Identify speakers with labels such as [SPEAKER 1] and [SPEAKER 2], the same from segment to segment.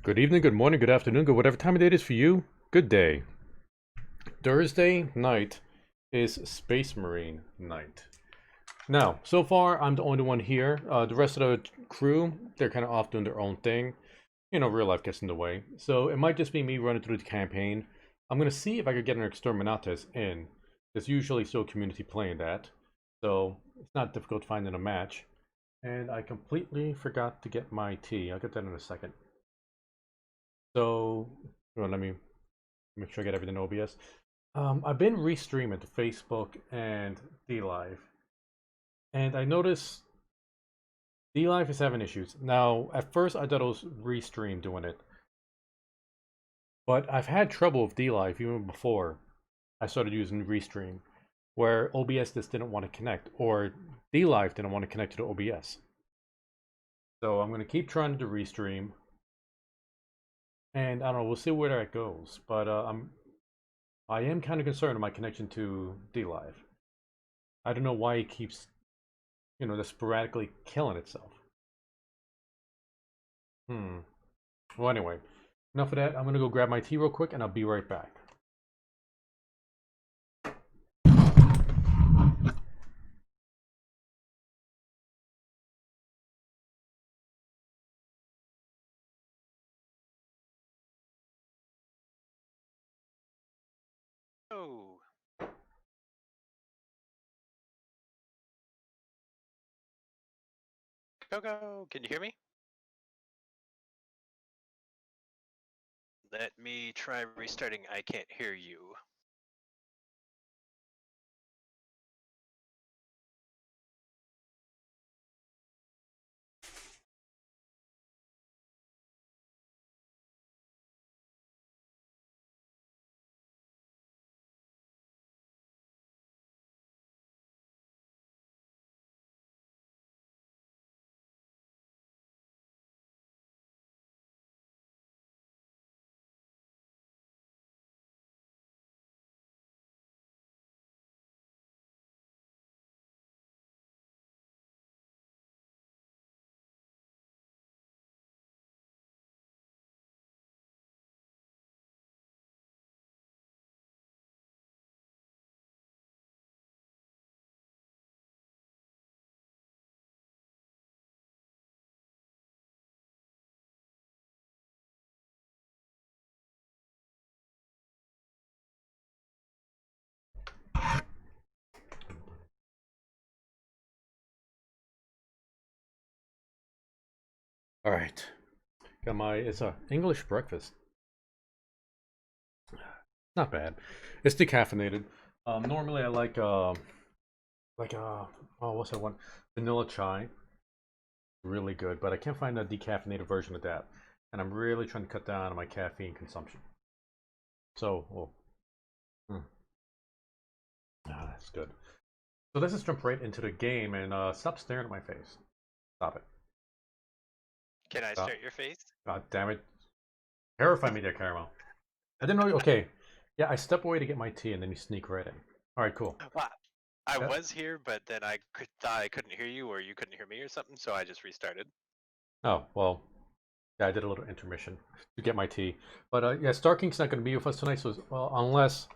[SPEAKER 1] Good evening, good morning, good afternoon, good whatever time of day it is for you. Good day. Thursday night is Space Marine night. Now, so far, I'm the only one here. The rest of the crew, they're kind of off doing their own thing. You know, real life gets in the way. So it might just be me running through the campaign. I'm going to see if I could get an Exterminatus in. There's usually still community playing that. So it's not difficult finding a match. And I completely forgot to get my tea. I'll get that in a second. So, well, let me make sure I get everything OBS. I've been restreaming to Facebook and DLive, and I noticed DLive is having issues. Now, at first I thought it was Restream doing it, but I've had trouble with DLive even before I started using Restream, where OBS just didn't want to connect, or DLive didn't want to connect to the OBS. So I'm going to keep trying to Restream, and I don't know, we'll see where that goes. But I am kind of concerned with my connection to DLive. I don't know why it keeps, just sporadically killing itself. Well, anyway, enough of that. I'm gonna go grab my tea real quick, and I'll be right back.
[SPEAKER 2] Oh, Coco, can you hear me? Let me try restarting. I can't hear you.
[SPEAKER 1] All right, got it's a English breakfast. Not bad. It's decaffeinated. Normally I oh, what's that one? Vanilla chai. Really good, but I can't find a decaffeinated version of that, and I'm really trying to cut down on my caffeine consumption. So, that's good. So let's just jump right into the game and stop staring at my face. Stop it.
[SPEAKER 2] Can I
[SPEAKER 1] Stop.
[SPEAKER 2] start your face?
[SPEAKER 1] God damn it. Terrify me there, Caramel. I didn't know. Okay. Yeah, I step away to get my tea and then you sneak right in. All right, cool.
[SPEAKER 2] Well, I
[SPEAKER 1] Yeah.
[SPEAKER 2] was here, but then I thought I couldn't hear you or you couldn't hear me or something, so I just restarted.
[SPEAKER 1] Oh, well, yeah, I did a little intermission to get my tea. But yeah, Star King's not going to be with us tonight, so well, unless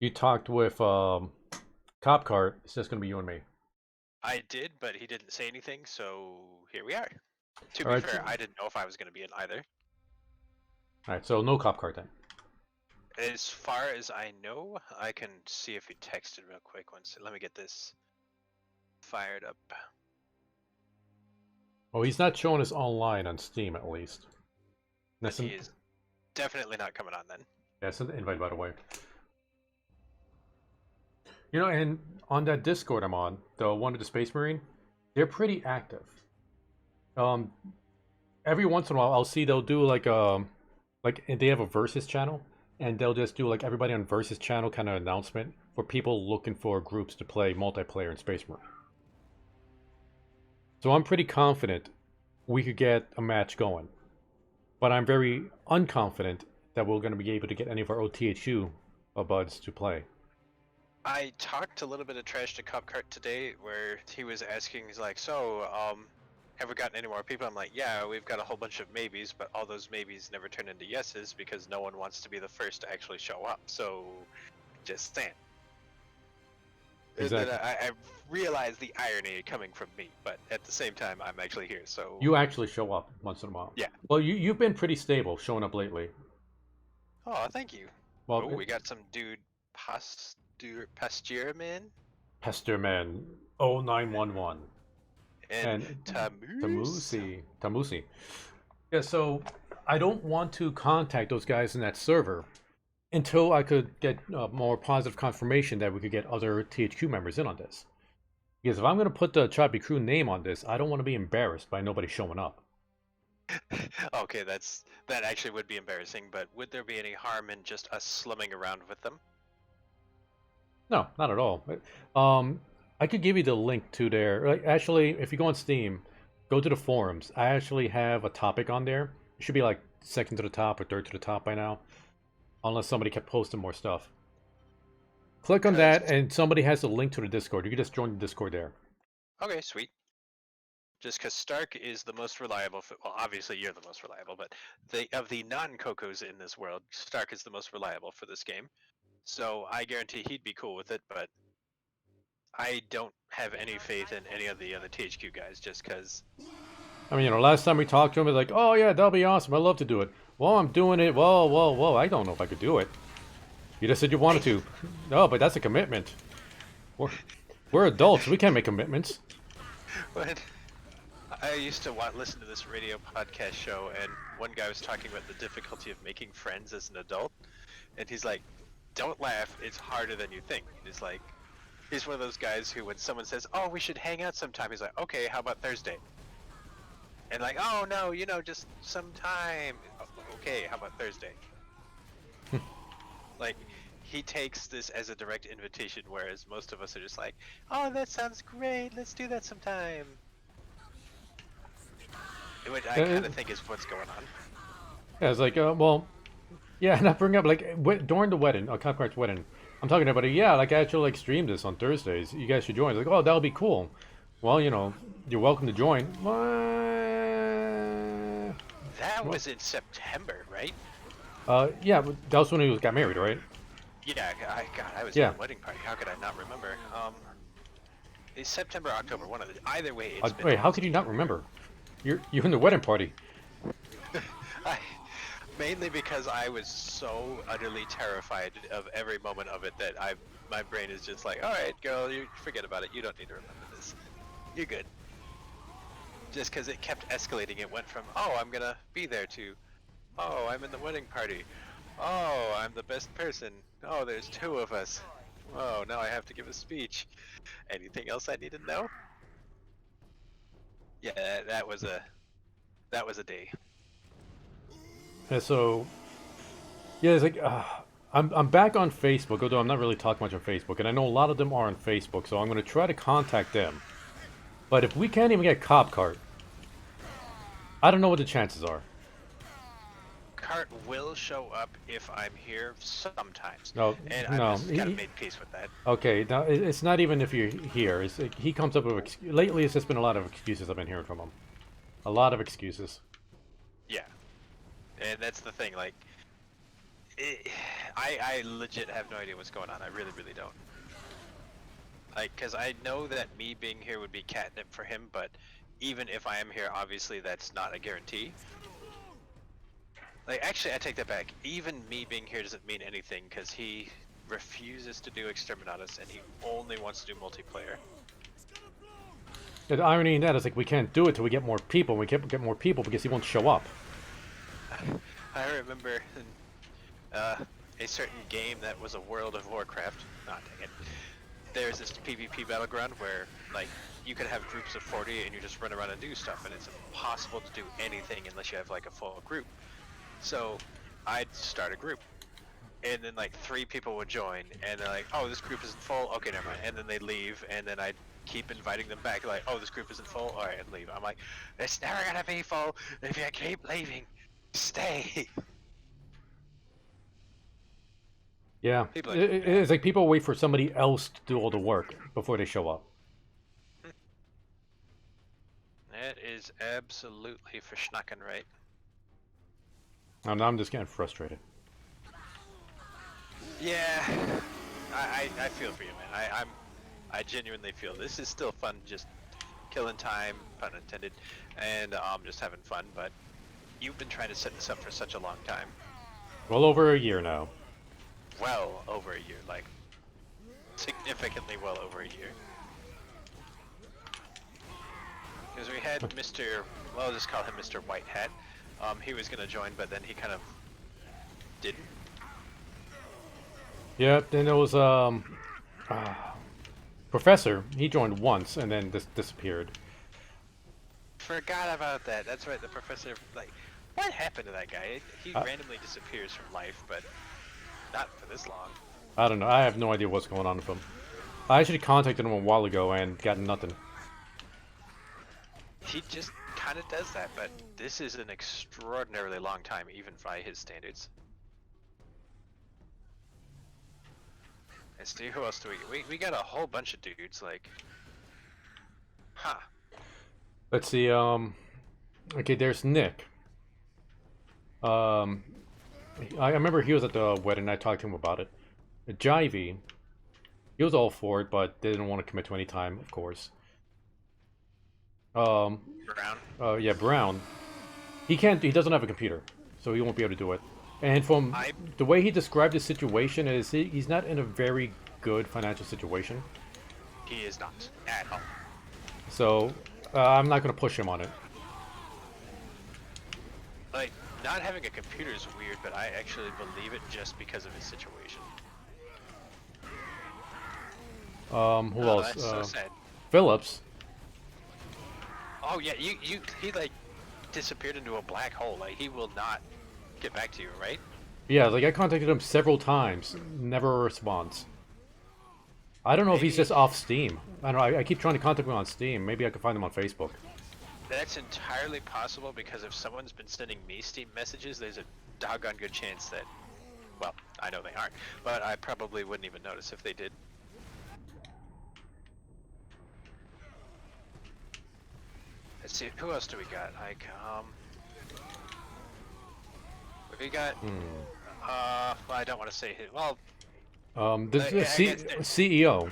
[SPEAKER 1] you talked with Cop Cart, it's just going to be you and me.
[SPEAKER 2] I did, but he didn't say anything, so here we are. To
[SPEAKER 1] All
[SPEAKER 2] be
[SPEAKER 1] right.
[SPEAKER 2] fair, I didn't know if I was going to be in either.
[SPEAKER 1] All right, so no Cop Cart then.
[SPEAKER 2] As far as I know, I can see if he texted real quick. Let me get this fired up.
[SPEAKER 1] Well, he's not showing us online on Steam, at least.
[SPEAKER 2] Then
[SPEAKER 1] That's
[SPEAKER 2] he
[SPEAKER 1] an,
[SPEAKER 2] is definitely not coming on then.
[SPEAKER 1] that's an invite, by the way. And on that Discord I'm on, the one with the Space Marine, they're pretty active. Um, every once in a while, I'll see they'll do like they have a versus channel, and they'll just do like everybody on versus channel kind of announcement for people looking for groups to play multiplayer in Space Marine. So I'm pretty confident we could get a match going, but I'm very unconfident that we're going to be able to get any of our OTHU buds to play.
[SPEAKER 2] I talked a little bit of trash to Cop Cart today, where he was asking, he's like, "So, have we gotten any more people? I'm like, yeah, we've got a whole bunch of maybes, but all those maybes never turn into yeses because no one wants to be the first to actually show up. So, just saying.
[SPEAKER 1] Exactly.
[SPEAKER 2] And then I realize the irony coming from me, but at the same time, I'm actually here. So
[SPEAKER 1] You actually show up once in a while.
[SPEAKER 2] yeah.
[SPEAKER 1] Well, you've been pretty stable showing up lately.
[SPEAKER 2] Oh, thank you.
[SPEAKER 1] Well,
[SPEAKER 2] Oh, we got some dude Pasteurman
[SPEAKER 1] Pesterman 0911
[SPEAKER 2] and
[SPEAKER 1] and
[SPEAKER 2] Tamus.
[SPEAKER 1] Tamusi. Yeah, so I don't want to contact those guys in that server until I could get more positive confirmation that we could get other THQ members in on this. Because if I'm going to put the Choppy Crew name on this, I don't want to be embarrassed by nobody showing up.
[SPEAKER 2] Okay, that actually would be embarrassing, but would there be any harm in just us slumming around with them?
[SPEAKER 1] No, not at all. I could give you the link to their. Actually, if you go on Steam, go to the forums. I actually have a topic on there. It should be like second to the top or third to the top by now, unless somebody kept posting more stuff. Click on that, and somebody has the link to the Discord. You can just join the Discord there.
[SPEAKER 2] Okay, sweet. Just because Stark is the most reliable, well, obviously you're the most reliable, but of the non-Cocos in this world, Stark is the most reliable for this game. So I guarantee he'd be cool with it, but I don't have any faith in any of the other THQ guys just because.
[SPEAKER 1] I mean, last time we talked to him, he's like, "Oh yeah, that'll be awesome. I'd love to do it." Well, I'm doing it. Whoa. I don't know if I could do it. You just said you wanted to. No, but that's a commitment. We're adults. We can't make commitments.
[SPEAKER 2] But I used to listen to this radio podcast show, and one guy was talking about the difficulty of making friends as an adult, and he's like, "Don't laugh. It's harder than you think." He's like, he's one of those guys who, when someone says, "Oh, we should hang out sometime," he's like, "Okay, how about Thursday?" And like, "Oh no, just sometime." Okay, how about Thursday? Like, he takes this as a direct invitation, whereas most of us are just like, "Oh, that sounds great. Let's do that sometime." Which I kind of think is what's going on.
[SPEAKER 1] Yeah, it's like, well, yeah, and I bring up like during the wedding, Copcart's wedding. I'm talking about it. Yeah, like I actually like stream this on Thursdays. You guys should join. It's like, oh, that'll be cool. Well, you're welcome to join.
[SPEAKER 2] That was in September, right?
[SPEAKER 1] Yeah, that was when he got married, right?
[SPEAKER 2] Yeah, I was at the wedding party. How could I not remember? It's September, October, one of the. Either way, it's been.
[SPEAKER 1] Wait, how could you not remember? You're in the wedding party.
[SPEAKER 2] Mainly because I was so utterly terrified of every moment of it that my brain is just like, all right, girl, you forget about it. You don't need to remember this. You're good. Just because it kept escalating, it went from, oh, I'm gonna be there to, oh, I'm in the wedding party. Oh, I'm the best person. Oh, there's two of us. Oh, now I have to give a speech. Anything else I need to know? Yeah, that was a day.
[SPEAKER 1] And so, yeah, it's like, I'm back on Facebook, although I'm not really talking much on Facebook, and I know a lot of them are on Facebook, so I'm going to try to contact them. But if we can't even get Cop Cart, I don't know what the chances are.
[SPEAKER 2] Cart will show up if I'm here sometimes.
[SPEAKER 1] No,
[SPEAKER 2] and
[SPEAKER 1] no,
[SPEAKER 2] I've just kind of made peace with that.
[SPEAKER 1] Okay, now it's not even if you're here. It's like, he comes up with lately. It's just been a lot of excuses I've been hearing from him. A lot of excuses.
[SPEAKER 2] Yeah, and that's the thing. Like, I legit have no idea what's going on. I really, really don't. Like, cause I know that me being here would be catnip for him, but even if I am here, obviously that's not a guarantee. Like, actually, I take that back. Even me being here doesn't mean anything, because he refuses to do Exterminatus, and he only wants to do multiplayer.
[SPEAKER 1] The irony in that is, like, we can't do it till we get more people. We can't get more people because he won't show up.
[SPEAKER 2] I remember a certain game that was a World of Warcraft. Dang it. There's this PvP battleground where, like, you could have groups of 40 and you just run around and do stuff, and it's impossible to do anything unless you have, like, a full group. So I'd start a group, and then like 3 people would join, and they're like, oh, this group isn't full, okay, never mind, and then they'd leave, and then I'd keep inviting them back, like, oh, this group isn't full, alright, and leave. I'm like, it's never gonna be full if you keep leaving. Stay.
[SPEAKER 1] Yeah, it's like people wait for somebody else to do all the work before they show up.
[SPEAKER 2] It is absolutely for schnucking right.
[SPEAKER 1] Oh, now I'm just getting frustrated.
[SPEAKER 2] Yeah, I feel for you, man. I genuinely feel this is still fun, just killing time, pun intended, and just having fun. But you've been trying to set this up for such a long time.
[SPEAKER 1] Well over a year now.
[SPEAKER 2] Well over a year, like significantly well over a year. Because we had Mr. Well, I'll just call him Mr. White Hat. He was gonna join, but then he kind of didn't.
[SPEAKER 1] Yeah, then there was Professor. He joined once and then disappeared.
[SPEAKER 2] Forgot about that. That's right, the professor. Like, what happened to that guy? He randomly disappears from life, but not for this long.
[SPEAKER 1] I don't know. I have no idea what's going on with him. I actually contacted him a while ago and got nothing.
[SPEAKER 2] He just kind of does that, but this is an extraordinarily long time, even by his standards. Let's see, who else do we got a whole bunch of dudes, like... Huh.
[SPEAKER 1] Let's see, okay, there's Nick. I remember he was at the wedding, I talked to him about it. Jivey, he was all for it, but didn't want to commit to any time, of course.
[SPEAKER 2] Brown?
[SPEAKER 1] Yeah, Brown. He doesn't have a computer, so he won't be able to do it. And from the way he described the situation, is he's not in a very good financial situation.
[SPEAKER 2] He is not, at all.
[SPEAKER 1] So, I'm not going to push him on it.
[SPEAKER 2] Like, not having a computer is weird, but I actually believe it just because of his situation.
[SPEAKER 1] Who else?
[SPEAKER 2] That's so sad.
[SPEAKER 1] Phillips.
[SPEAKER 2] Oh yeah, he like disappeared into a black hole. Like, he will not get back to you, right?
[SPEAKER 1] Yeah, like I contacted him several times, never a response. I don't know if he's just off Steam. I don't know. I keep trying to contact him on Steam. Maybe I can find him on Facebook.
[SPEAKER 2] That's entirely possible, because if someone's been sending me Steam messages, there's a doggone good chance that, well, I know they aren't, but I probably wouldn't even notice if they did. Let's see, who else do we got? Like, we got, well, I don't want to say it. Well,
[SPEAKER 1] This CEO.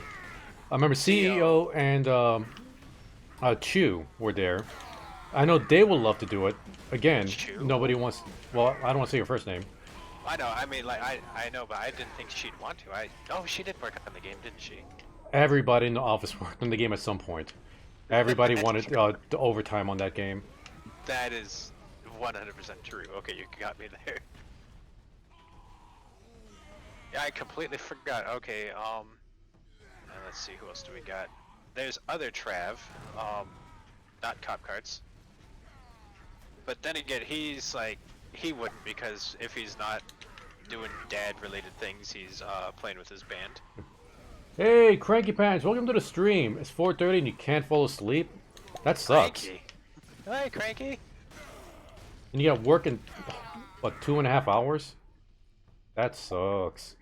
[SPEAKER 1] I remember CEO and Chew were there. I know they would love to do it. Again,
[SPEAKER 2] Chew?
[SPEAKER 1] nobody wants... Well, I don't want to say your first name.
[SPEAKER 2] I know, I mean, like, I know, but I didn't think she'd want to. Oh, she did work on the game, didn't she?
[SPEAKER 1] Everybody in the office worked on the game at some point. Everybody wanted the overtime on that game.
[SPEAKER 2] That is 100% true. Okay, you got me there. Yeah, I completely forgot. Okay, let's see, who else do we got? There's other Trav, not Cop Carts. But then again, he's like, he wouldn't, because if he's not doing dad-related things, he's playing with his band.
[SPEAKER 1] Hey, Cranky Pants, welcome to the stream. It's 4:30 and you can't fall asleep? That sucks.
[SPEAKER 2] Cranky. Hi, Cranky.
[SPEAKER 1] And you got work in, what, 2.5 hours? That sucks.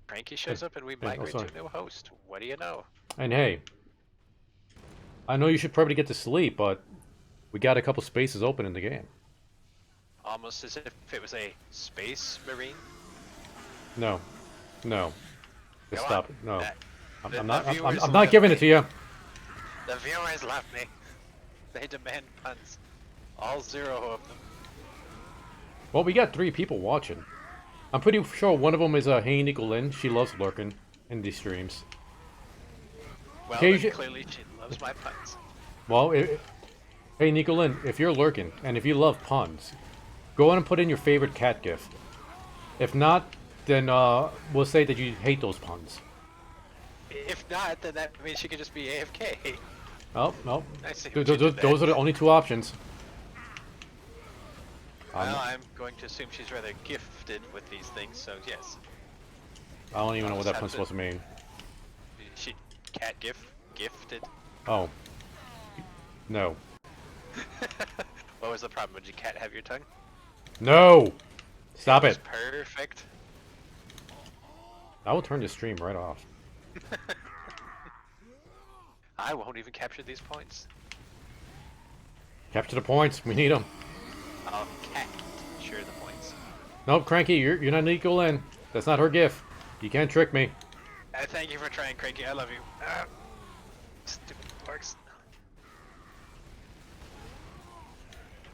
[SPEAKER 2] Cranky shows up and we migrate to a new host. What do you know?
[SPEAKER 1] And hey, I know you should probably get to sleep, but we got a couple spaces open in the game.
[SPEAKER 2] Almost as if it was a space marine.
[SPEAKER 1] No. No. Just
[SPEAKER 2] Go
[SPEAKER 1] stop
[SPEAKER 2] on.
[SPEAKER 1] it. No.
[SPEAKER 2] The
[SPEAKER 1] I'm not
[SPEAKER 2] viewers
[SPEAKER 1] giving
[SPEAKER 2] love
[SPEAKER 1] it to you.
[SPEAKER 2] The viewers love me. They demand puns. All 0 of them.
[SPEAKER 1] Well, we got 3 people watching. I'm pretty sure one of them is Hey Nicolin. She loves lurking in these streams.
[SPEAKER 2] Well, then clearly she loves my puns.
[SPEAKER 1] Well, hey Nicolin, if you're lurking and if you love puns, go on and put in your favorite cat gif. If not, then we'll say that you hate those puns.
[SPEAKER 2] If not, then that means she could just be AFK.
[SPEAKER 1] Oh, no.
[SPEAKER 2] I see
[SPEAKER 1] Those are the only 2 options.
[SPEAKER 2] Well, I'm going to assume she's rather gifted with these things, so yes.
[SPEAKER 1] I don't even know what that pun's supposed to mean.
[SPEAKER 2] She cat gifted?
[SPEAKER 1] Oh. No.
[SPEAKER 2] What was the problem? Would your cat have your tongue?
[SPEAKER 1] No! Stop it.
[SPEAKER 2] Perfect.
[SPEAKER 1] I will turn the stream right off.
[SPEAKER 2] I won't even capture these points.
[SPEAKER 1] Capture the points. We need them.
[SPEAKER 2] I'll capture the points.
[SPEAKER 1] Nope, Cranky, you're not equal in. That's not her gift. You can't trick me.
[SPEAKER 2] Thank you for trying, Cranky. I love you. Stupid orcs.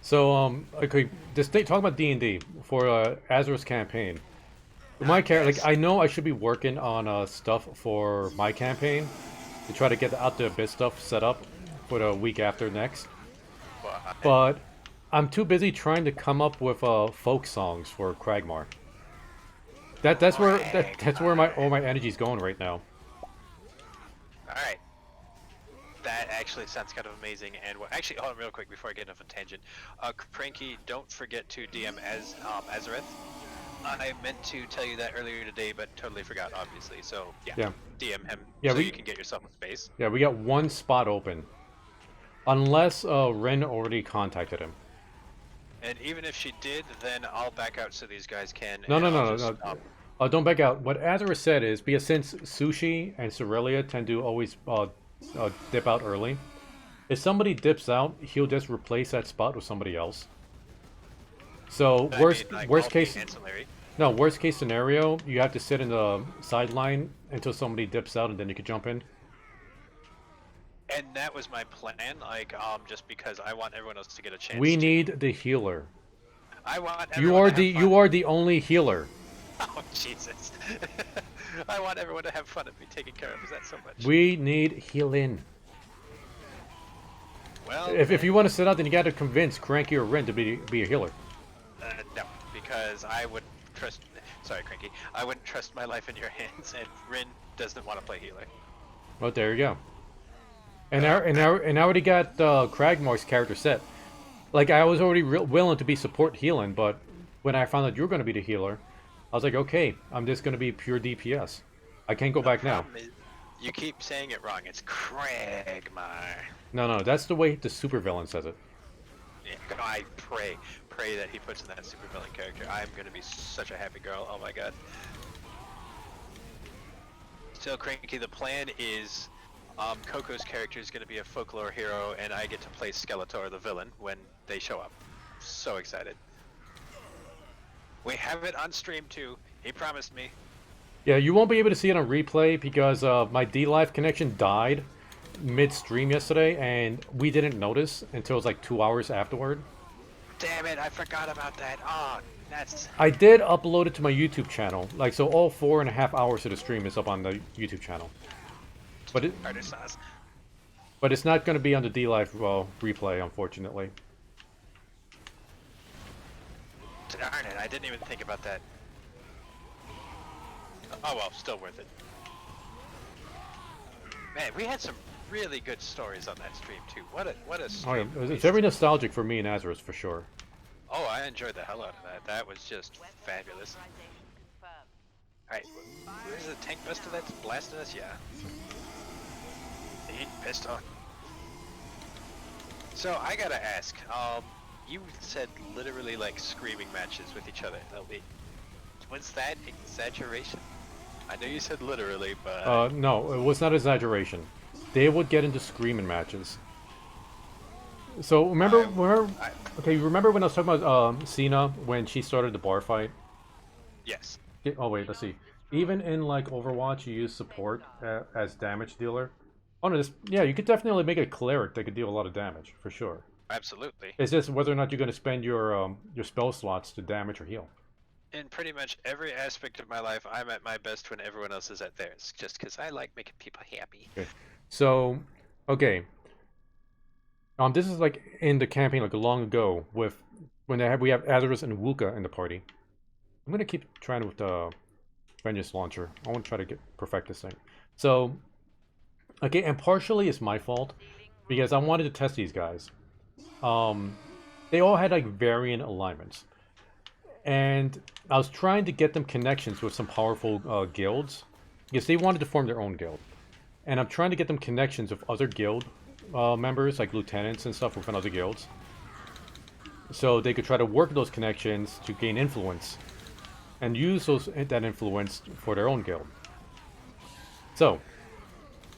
[SPEAKER 1] So, okay, just talk about D&D for Azra's campaign. My character, like, I know I should be working on stuff for my campaign to try to get the Out the Abyss stuff set up for the week after next. But I'm too busy trying to come up with folk songs for Cragmar. That's where all my energy's going right now.
[SPEAKER 2] All right. That actually sounds kind of amazing. And actually, hold on real quick before I get off a tangent. Cranky, don't forget to DM as Azareth. I meant to tell you that earlier today, but totally forgot, obviously. So yeah. DM him so you can get yourself a space.
[SPEAKER 1] Yeah, we got one spot open, unless Ren already contacted him.
[SPEAKER 2] And even if she did, then I'll back out so these guys can.
[SPEAKER 1] No. Don't back out. What Azareth said is because since Sushi and Cerelia tend to always dip out early, if somebody dips out, he'll just replace that spot with somebody else. So worst case scenario, you have to sit in the sideline until somebody dips out, and then you can jump in.
[SPEAKER 2] And that was my plan, like just because I want everyone else to get a chance.
[SPEAKER 1] We need the healer.
[SPEAKER 2] I want
[SPEAKER 1] you are the only healer.
[SPEAKER 2] Oh Jesus! I want everyone to have fun and be taken care of. Is that so much?
[SPEAKER 1] We need healing.
[SPEAKER 2] Well,
[SPEAKER 1] if you want to sit out, then you got to convince Cranky or Ren to be a healer.
[SPEAKER 2] No, because I would trust. Sorry, Cranky. I wouldn't trust my life in your hands, and Rin doesn't want to play healer.
[SPEAKER 1] Well, there you go. And I already got Cragmar's character set. Like I was already willing to be support healing, but when I found out you were going to be the healer, I was like, okay, I'm just going to be pure DPS. I can't go back now.
[SPEAKER 2] You keep saying it wrong. It's Cragmar.
[SPEAKER 1] No, that's the way the supervillain says it.
[SPEAKER 2] Yeah, I pray that he puts in that supervillain character. I'm going to be such a happy girl. Oh my god. So, Cranky, the plan is Coco's character is going to be a folklore hero, and I get to play Skeletor, the villain, when they show up. So excited. We have it on stream too. He promised me.
[SPEAKER 1] Yeah, you won't be able to see it on replay because my DLive connection died mid-stream yesterday, and we didn't notice until it was like 2 hours afterward.
[SPEAKER 2] Damn it, I forgot about that. Oh, that's...
[SPEAKER 1] I did upload it to my YouTube channel. Like, so all 4.5 hours of the stream is up on the YouTube channel. But it's not going to be on the DLive replay, unfortunately.
[SPEAKER 2] Darn it, I didn't even think about that. Oh well, still worth it. Man, we had some really good stories on that stream too. What a stream.
[SPEAKER 1] Oh, yeah. It's very nostalgic for me and Azareth, for sure.
[SPEAKER 2] Oh, I enjoyed the hell out of that. That was just fabulous. Alright, where's the tank buster that's blasting us? Yeah. Pistol. So I gotta ask, you said literally like screaming matches with each other. Was that exaggeration? I know you said literally, but...
[SPEAKER 1] no, it was not exaggeration. They would get into screaming matches. So remember remember when I was talking about Cena when she started the bar fight?
[SPEAKER 2] Yes.
[SPEAKER 1] Oh wait, let's see. Even in like Overwatch, you use support as damage dealer. Oh no, yeah, you could definitely make a cleric that could deal a lot of damage for sure.
[SPEAKER 2] Absolutely.
[SPEAKER 1] It's just whether or not you're going to spend your spell slots to damage or heal.
[SPEAKER 2] In pretty much every aspect of my life, I'm at my best when everyone else is at theirs, just because I like making people happy.
[SPEAKER 1] Okay. So, okay. This is like in the campaign like long ago with when we have Azareth and Wulka in the party. I'm gonna keep trying with the Vengeance Launcher. I want to try to perfect this thing. So, okay, and partially it's my fault because I wanted to test these guys. They all had like varying alignments, and I was trying to get them connections with some powerful guilds because they wanted to form their own guild, and I'm trying to get them connections with other guild members like lieutenants and stuff within other guilds, so they could try to work those connections to gain influence and use that influence for their own guild. So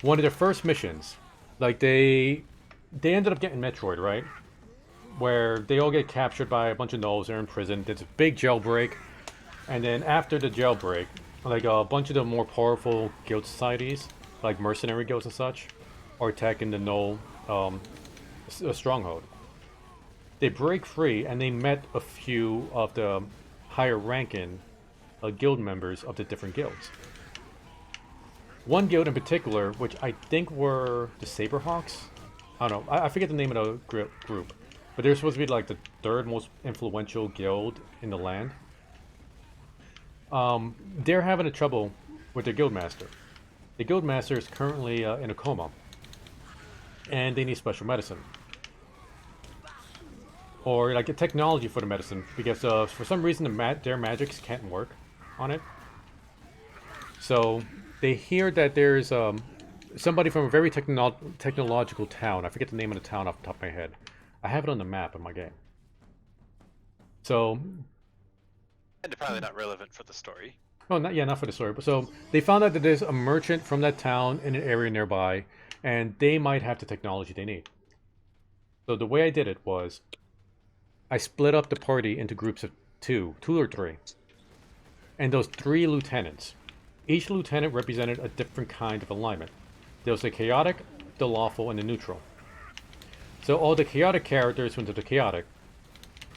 [SPEAKER 1] one of their first missions, like they ended up getting Metroid, right? where they all get captured by a bunch of gnolls. They're in prison. There's a big jailbreak, and then after the jailbreak, like a bunch of the more powerful guild societies, like mercenary guilds and such, are attacking the gnoll stronghold. They break free, and they met a few of the higher ranking guild members of the different guilds. One guild in particular, which I think were the Saberhawks. I don't know. I forget the name of the group. But they're supposed to be like the third most influential guild in the land. They're having a trouble with their guildmaster. The guildmaster is currently in a coma. And they need special medicine. Or like a technology for the medicine. Because for some reason their magics can't work on it. So they hear that there's somebody from a very technological town. I forget the name of the town off the top of my head. I have it on the map in my game. So...
[SPEAKER 2] And probably not relevant for the story.
[SPEAKER 1] Oh, not for the story. But so they found out that there's a merchant from that town in an area nearby, and they might have the technology they need. So the way I did it was, I split up the party into groups of two or three. And those 3 lieutenants. Each lieutenant represented a different kind of alignment. There was the chaotic, the lawful, and the neutral. So all the chaotic characters went to the chaotic.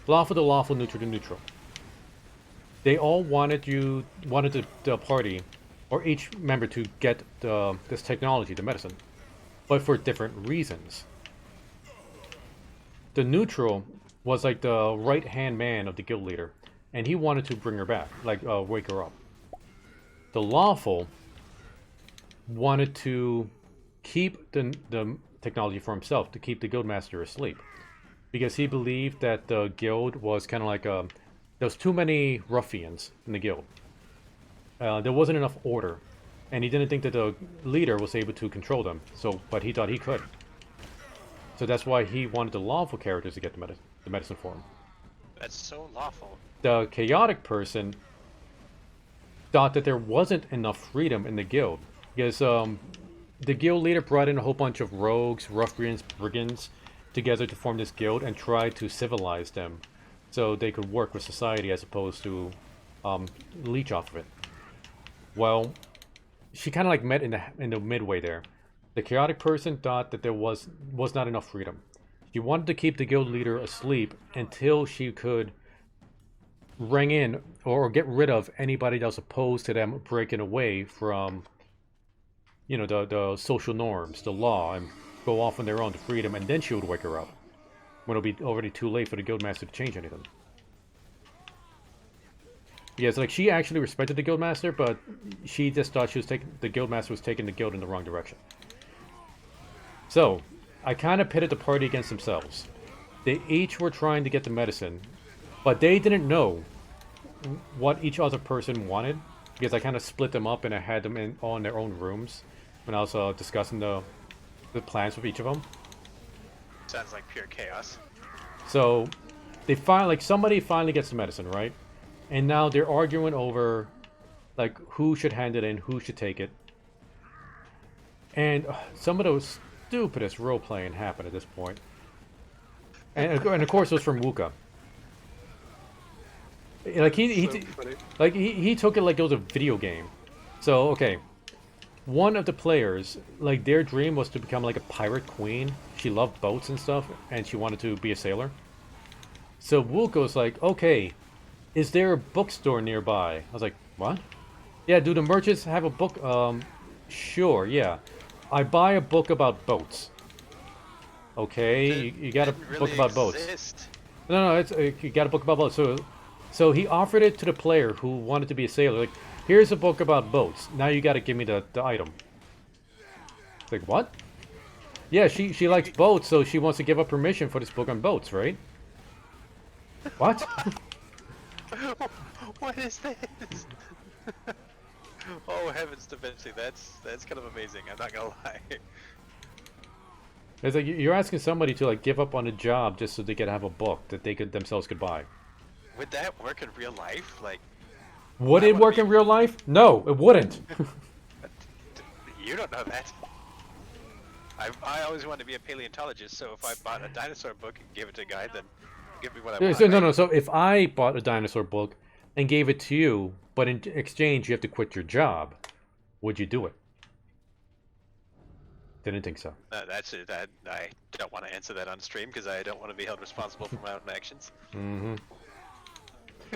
[SPEAKER 1] Lawful to lawful, neutral to neutral. They all wanted the party, or each member, to get this technology, the medicine, but for different reasons. The neutral was like the right-hand man of the guild leader, and he wanted to bring her back, like wake her up. The lawful wanted to keep the technology for himself, to keep the guildmaster asleep, because he believed that the guild was kind of like there was too many ruffians in the guild. There wasn't enough order, and he didn't think that the leader was able to control them. But he thought he could. So that's why he wanted the lawful characters to get the medicine for him.
[SPEAKER 2] That's so lawful.
[SPEAKER 1] The chaotic person thought that there wasn't enough freedom in the guild, because the guild leader brought in a whole bunch of rogues, ruffians, brigands together to form this guild and tried to civilize them so they could work with society as opposed to leech off of it. Well, she kind of like met in the midway there. The chaotic person thought that there was not enough freedom. She wanted to keep the guild leader asleep until she could ring in or get rid of anybody that was opposed to them breaking away from, you know, the social norms, the law, and go off on their own to freedom, and then she would wake her up when it'll be already too late for the guildmaster to change anything. Yeah, it's like she actually respected the guildmaster, but she just thought the guildmaster was taking the guild in the wrong direction. So I kind of pitted the party against themselves. They each were trying to get the medicine, but they didn't know what each other person wanted, because I kind of split them up and I had them all in their own rooms when I was discussing the plans with each of them.
[SPEAKER 2] Sounds like pure chaos.
[SPEAKER 1] So they somebody finally gets the medicine, right? And now they're arguing over like who should hand it in, who should take it. And some of those stupidest role playing happened at this point. And of course it was from Wuka. Like he took it like it was a video game. So okay, one of the players, like their dream was to become like a pirate queen. She loved boats and stuff, and she wanted to be a sailor. So Wuka was like, okay, is there a bookstore nearby? I was like, what? Yeah, do the merchants have a book? Sure, yeah. I buy a book about boats. Okay, you got a book about boats. No, it's you got a book about boats. So he offered it to the player who wanted to be a sailor. Like, here's a book about boats. Now you got to give me the item. It's like, what? Yeah, she likes boats, so she wants to give up permission for this book on boats, right? What?
[SPEAKER 2] What is this? Oh heavens to Betsy, that's kind of amazing. I'm not gonna lie.
[SPEAKER 1] It's like you're asking somebody to like give up on a job just so they could have a book that they themselves could buy.
[SPEAKER 2] Would that work in real life? Like,
[SPEAKER 1] would it work in real life? No, it wouldn't.
[SPEAKER 2] You don't know that. I always wanted to be a paleontologist, so if I bought a dinosaur book and gave it to a guy, then give me what I
[SPEAKER 1] Yeah,
[SPEAKER 2] want,
[SPEAKER 1] so,
[SPEAKER 2] right?
[SPEAKER 1] no. So if I bought a dinosaur book and gave it to you, but in exchange you have to quit your job, would you do it? Didn't think so.
[SPEAKER 2] That's it. That I don't want to answer that on stream because I don't want to be held responsible for my own actions.
[SPEAKER 1] Mm-hmm.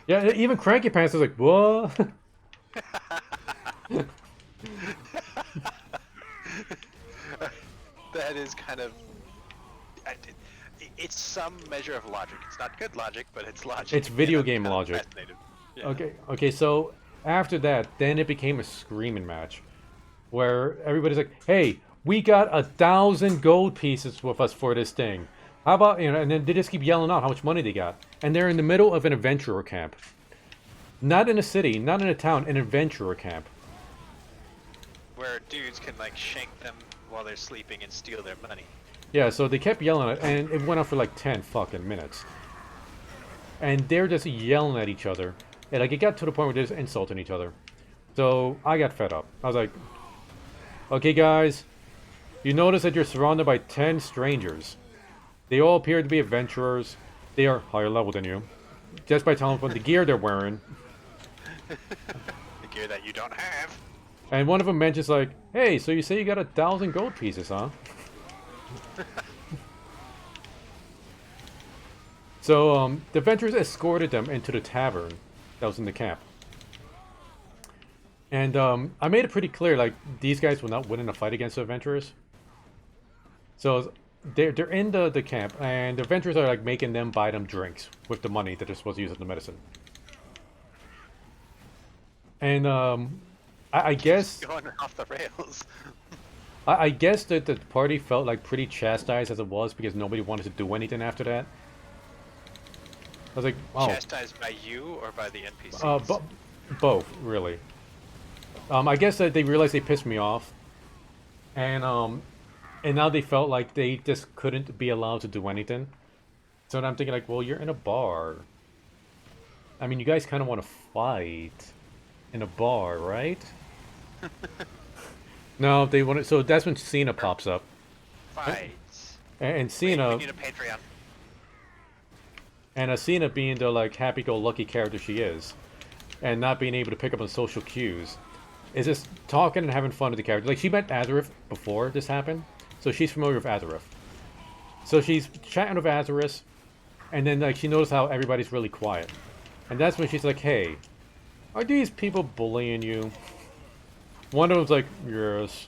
[SPEAKER 1] Yeah, even Cranky Pants is like, what?
[SPEAKER 2] That is kind of. It's some measure of logic. It's not good logic, but it's logic.
[SPEAKER 1] It's video
[SPEAKER 2] I'm
[SPEAKER 1] game
[SPEAKER 2] kind of
[SPEAKER 1] logic.
[SPEAKER 2] fascinated. Yeah.
[SPEAKER 1] Okay, so after that, then it became a screaming match. Where everybody's like, hey, we got 1,000 gold pieces with us for this thing. How about, and then they just keep yelling out how much money they got. And they're in the middle of an adventurer camp. Not in a city, not in a town, an adventurer camp.
[SPEAKER 2] Where dudes can like shank them while they're sleeping and steal their money.
[SPEAKER 1] Yeah, so they kept yelling at it, and it went on for like 10 fucking minutes. And they're just yelling at each other. And like it got to the point where they're just insulting each other. So I got fed up. I was like, okay guys, you notice that you're surrounded by 10 strangers. They all appear to be adventurers. They are higher level than you. Just by telling them the gear they're wearing.
[SPEAKER 2] The gear that you don't have.
[SPEAKER 1] And one of them mentions like, hey, so you say you got 1,000 gold pieces, huh? So, the adventurers escorted them into the tavern that was in the camp. And, I made it pretty clear, like, these guys will not win in a fight against the adventurers. So, they're in the camp, and the adventurers are, like, making them buy them drinks with the money that they're supposed to use as the medicine. And, I guess...
[SPEAKER 2] Going off the rails.
[SPEAKER 1] I guess that the party felt, like, pretty chastised as it was because nobody wanted to do anything after that. I was like, oh.
[SPEAKER 2] Chastised by you or by the NPCs?
[SPEAKER 1] Both, really. I guess that they realized they pissed me off, and now they felt like they just couldn't be allowed to do anything. So I'm thinking like, well, you're in a bar. I mean, you guys kind of want to fight in a bar, right? No, they want to. So that's when Cena pops up,
[SPEAKER 2] Fights.
[SPEAKER 1] and Cena.
[SPEAKER 2] We need a Patreon.
[SPEAKER 1] And Cena being the like happy-go-lucky character she is, and not being able to pick up on social cues, is just talking and having fun with the character. Like she met Azareth before this happened, so she's familiar with Azareth. So she's chatting with Azareth, and then like she noticed how everybody's really quiet, and that's when she's like, "Hey, are these people bullying you?" One of them's like, "Yes."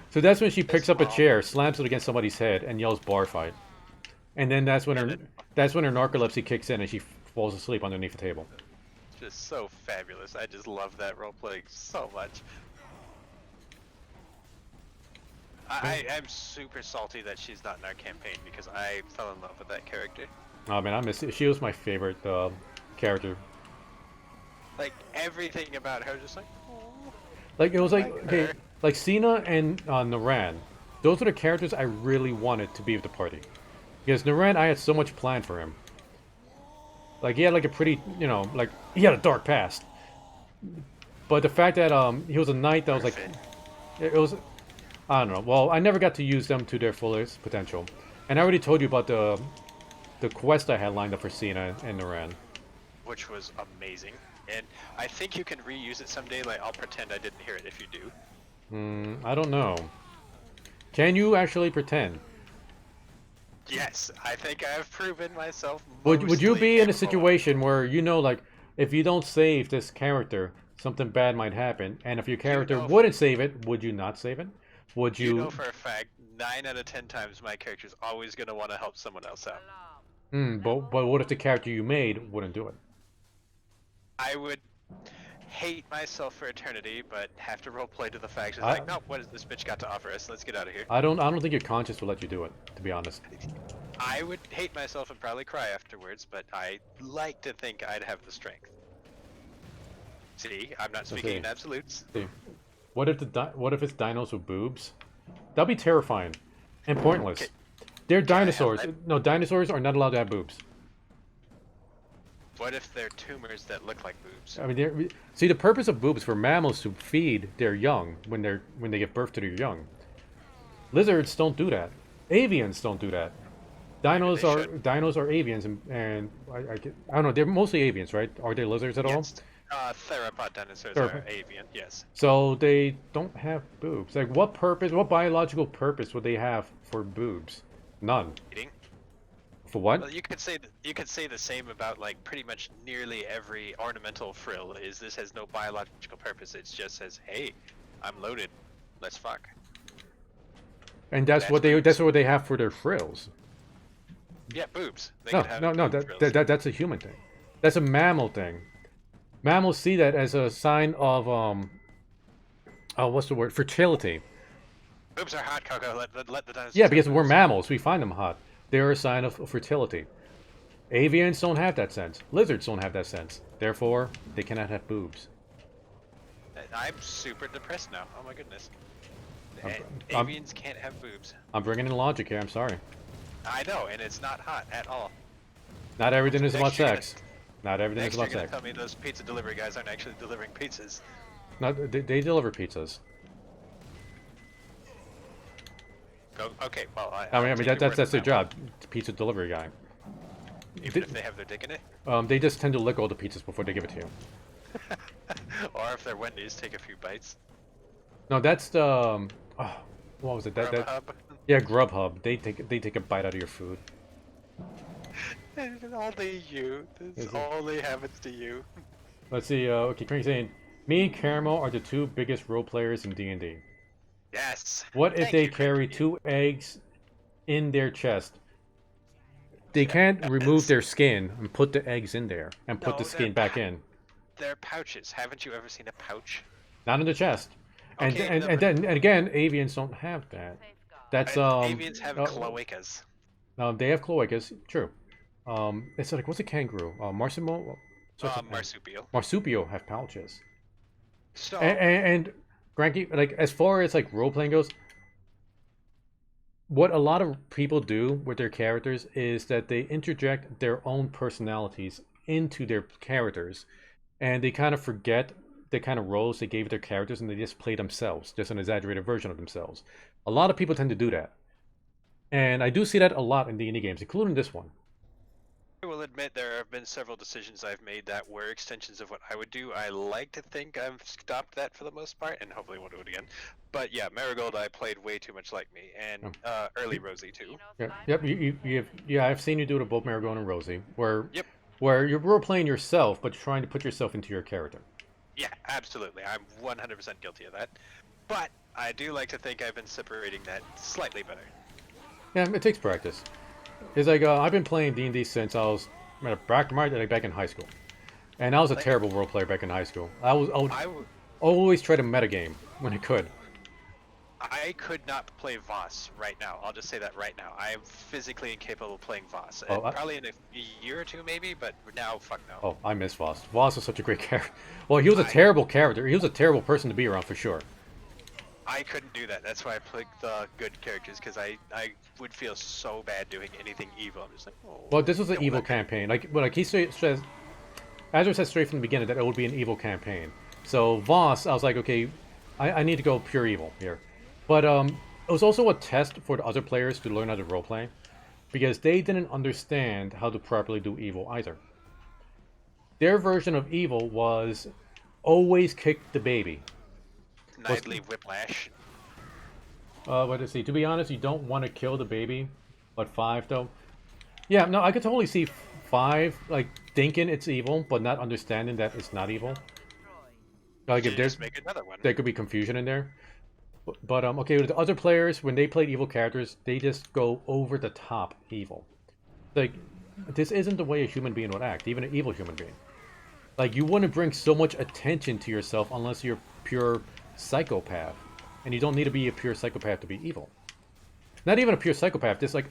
[SPEAKER 1] So that's when she picks up a chair, slams it against somebody's head, and yells "bar fight." And then that's when her narcolepsy kicks in and she falls asleep underneath the table.
[SPEAKER 2] Just so fabulous. I just love that roleplay so much. I'm super salty that she's not in our campaign because I fell in love with that character.
[SPEAKER 1] Oh man, I miss it. She was my favorite character.
[SPEAKER 2] Like everything about her, just like. Aww.
[SPEAKER 1] Like it was like
[SPEAKER 2] Like
[SPEAKER 1] okay,
[SPEAKER 2] her.
[SPEAKER 1] like Cena and Naran. Those are the characters I really wanted to be with the party. Because Naran, I had so much planned for him. Like, he had, like, a pretty, like, he had a dark past. But the fact that, he was a knight that was, like, it was, I don't know. Well, I never got to use them to their fullest potential. And I already told you about the quest I had lined up for Cena and Naran.
[SPEAKER 2] Which was amazing. And I think you can reuse it someday, like, I'll pretend I didn't hear it if you do.
[SPEAKER 1] I don't know. Can you actually pretend?
[SPEAKER 2] Yes, I think I've proven myself.
[SPEAKER 1] Would you be in a
[SPEAKER 2] capable.
[SPEAKER 1] situation where like if you don't save this character, something bad might happen, and if your character wouldn't save it, would you not save it? Would you?
[SPEAKER 2] You know for a fact, 9 out of 10 times my character's always gonna want to help someone else out.
[SPEAKER 1] But what if the character you made wouldn't do it?
[SPEAKER 2] I would hate myself for eternity, but have to roleplay to the fact. It's like, no, what has this bitch got to offer us? Let's get out of here.
[SPEAKER 1] I don't think your conscience will let you do it, to be honest.
[SPEAKER 2] I would hate myself and probably cry afterwards, but I like to think I'd have the strength. See, I'm not speaking in absolutes.
[SPEAKER 1] See. What if it's dinos with boobs? That'd be terrifying and pointless.
[SPEAKER 2] Okay.
[SPEAKER 1] They're dinosaurs. No, dinosaurs are not allowed to have boobs.
[SPEAKER 2] What if they're tumors that look like boobs?
[SPEAKER 1] I mean, see, the purpose of boobs is for mammals to feed their young when they give birth to their young. Lizards don't do that. Avians don't do that.
[SPEAKER 2] Maybe they should.
[SPEAKER 1] Dinos are avians, and I don't know. They're mostly avians, right? Are they lizards at all?
[SPEAKER 2] Yes. Theropod dinosaurs
[SPEAKER 1] Theropod.
[SPEAKER 2] are avian. Yes.
[SPEAKER 1] So they don't have boobs. Like, what purpose? What biological purpose would they have for boobs? None.
[SPEAKER 2] Eating.
[SPEAKER 1] For what?
[SPEAKER 2] Well, you could say the same about like pretty much nearly every ornamental frill. Is this has no biological purpose? It just says, "Hey, I'm loaded. Let's fuck."
[SPEAKER 1] And that's what they have for their frills.
[SPEAKER 2] Yeah, boobs. They
[SPEAKER 1] No,
[SPEAKER 2] could have
[SPEAKER 1] no,
[SPEAKER 2] boob frills.
[SPEAKER 1] that's a human thing. That's a mammal thing. Mammals see that as a sign of what's the word? Fertility.
[SPEAKER 2] Boobs are hot, Coco. Let the dinosaurs.
[SPEAKER 1] Yeah,
[SPEAKER 2] have
[SPEAKER 1] because we're
[SPEAKER 2] boobs.
[SPEAKER 1] mammals, we find them hot. They're a sign of fertility. Avians don't have that sense. Lizards don't have that sense. Therefore, they cannot have boobs.
[SPEAKER 2] I'm super depressed now. Oh my goodness.
[SPEAKER 1] I'm-
[SPEAKER 2] Avians can't have boobs.
[SPEAKER 1] I'm bringing in logic here. I'm sorry.
[SPEAKER 2] I know, and it's not hot at all.
[SPEAKER 1] Not everything is about
[SPEAKER 2] Next you're gonna-
[SPEAKER 1] sex. Not everything is
[SPEAKER 2] Next, you're
[SPEAKER 1] about
[SPEAKER 2] gonna
[SPEAKER 1] sex.
[SPEAKER 2] tell me those pizza delivery guys aren't actually delivering pizzas.
[SPEAKER 1] No, they deliver pizzas.
[SPEAKER 2] Okay, well,
[SPEAKER 1] I mean,
[SPEAKER 2] I'll take your word
[SPEAKER 1] that's
[SPEAKER 2] on
[SPEAKER 1] their
[SPEAKER 2] that
[SPEAKER 1] job. Pizza delivery guy.
[SPEAKER 2] one, even if they have their dick in it,
[SPEAKER 1] They just tend to lick all the pizzas before they give it to you.
[SPEAKER 2] or if they're Wendy's, take a few bites.
[SPEAKER 1] No, that's the what was it?
[SPEAKER 2] Grubhub.
[SPEAKER 1] Yeah, Grubhub. They take a bite out of your food.
[SPEAKER 2] And only you. This
[SPEAKER 1] Is it?
[SPEAKER 2] only happens to you.
[SPEAKER 1] Let's see. Okay, Crank's saying, me and Caramel are the two biggest role players in D&D.
[SPEAKER 2] Yes.
[SPEAKER 1] What if
[SPEAKER 2] Thank
[SPEAKER 1] they
[SPEAKER 2] you,
[SPEAKER 1] carry
[SPEAKER 2] Cranky.
[SPEAKER 1] 2 eggs in their chest? They can't remove their skin and put the eggs in there and put
[SPEAKER 2] No,
[SPEAKER 1] the
[SPEAKER 2] they're
[SPEAKER 1] skin back in.
[SPEAKER 2] They're pouches. Haven't you ever seen a pouch?
[SPEAKER 1] Not in the chest. And
[SPEAKER 2] Okay,
[SPEAKER 1] and,
[SPEAKER 2] no,
[SPEAKER 1] and
[SPEAKER 2] but-
[SPEAKER 1] then and again, avians don't have that. That's
[SPEAKER 2] Avians have
[SPEAKER 1] uh,
[SPEAKER 2] cloacas.
[SPEAKER 1] they have cloacas. True. It's like, what's a kangaroo? Marsimo.
[SPEAKER 2] Marsupial.
[SPEAKER 1] Marsupio have pouches.
[SPEAKER 2] So
[SPEAKER 1] And Granky, like, as far as like role playing goes, what a lot of people do with their characters is that they interject their own personalities into their characters, and they kind of forget the kind of roles they gave their characters, and they just play themselves, just an exaggerated version of themselves. A lot of people tend to do that, and I do see that a lot in D&D games, including this one.
[SPEAKER 2] I will admit there have been several decisions I've made that were extensions of what I would do. I like to think I've stopped that for the most part, and hopefully won't do it again. But yeah, Marigold I played way too much like me, and early Rosie too.
[SPEAKER 1] Yep. Yeah, I've seen you do it to both Marigold and Rosie, where
[SPEAKER 2] Yep.
[SPEAKER 1] where you're role playing yourself, but trying to put yourself into your character.
[SPEAKER 2] Yeah, absolutely. I'm 100% guilty of that. But I do like to think I've been separating that slightly better.
[SPEAKER 1] Yeah, it takes practice. It's like I've been playing D&D since I was back in high school, and I was a terrible role player back in high school. I would always try to metagame when I could.
[SPEAKER 2] I could not play Voss right now. I'll just say that right now. I am physically incapable of playing Voss.
[SPEAKER 1] Oh,
[SPEAKER 2] Probably in a year or two, maybe, but now, fuck no.
[SPEAKER 1] Oh, I miss Voss. Voss was such a great character. Well, he was a terrible character. He was a terrible person to be around for sure.
[SPEAKER 2] I couldn't do that. That's why I picked the good characters, because I would feel so bad doing anything evil. I'm just like, oh.
[SPEAKER 1] Well, this was an
[SPEAKER 2] no,
[SPEAKER 1] evil
[SPEAKER 2] that-
[SPEAKER 1] campaign. Like he says, Azure said straight from the beginning that it would be an evil campaign. So Voss, I was like, okay, I need to go pure evil here. But it was also a test for the other players to learn how to roleplay, because they didn't understand how to properly do evil either. Their version of evil was always kick the baby.
[SPEAKER 2] Nightly Whiplash.
[SPEAKER 1] What to see? To be honest, you don't want to kill the baby, but 5 though. Yeah, no, I could totally see 5 like thinking it's evil, but not understanding that it's not evil. Like if
[SPEAKER 2] You
[SPEAKER 1] there's
[SPEAKER 2] just make another one.
[SPEAKER 1] there could be confusion in there. But okay, with the other players, when they play evil characters, they just go over the top evil. Like, this isn't the way a human being would act, even an evil human being. Like, you wouldn't bring so much attention to yourself unless you're pure psychopath. And you don't need to be a pure psychopath to be evil. Not even a pure psychopath, just like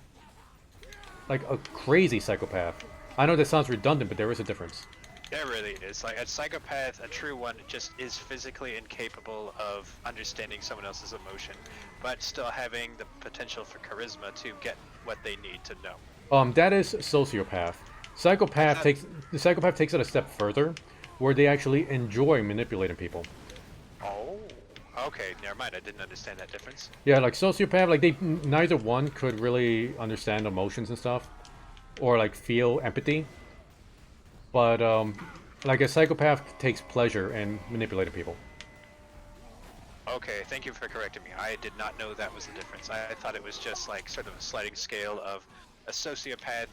[SPEAKER 1] a crazy psychopath. I know that sounds redundant, but there is a difference.
[SPEAKER 2] There really is. Like a psychopath, a true one, just is physically incapable of understanding someone else's emotion, but still having the potential for charisma to get what they need to know.
[SPEAKER 1] That is sociopath. The psychopath takes it a step further, where they actually enjoy manipulating people.
[SPEAKER 2] Oh. Okay, never mind. I didn't understand that difference.
[SPEAKER 1] Yeah, like sociopath, like they neither one could really understand emotions and stuff, or like feel empathy. But like a psychopath takes pleasure in manipulating people.
[SPEAKER 2] Okay, thank you for correcting me. I did not know that was the difference. I thought it was just like sort of a sliding scale of a sociopath.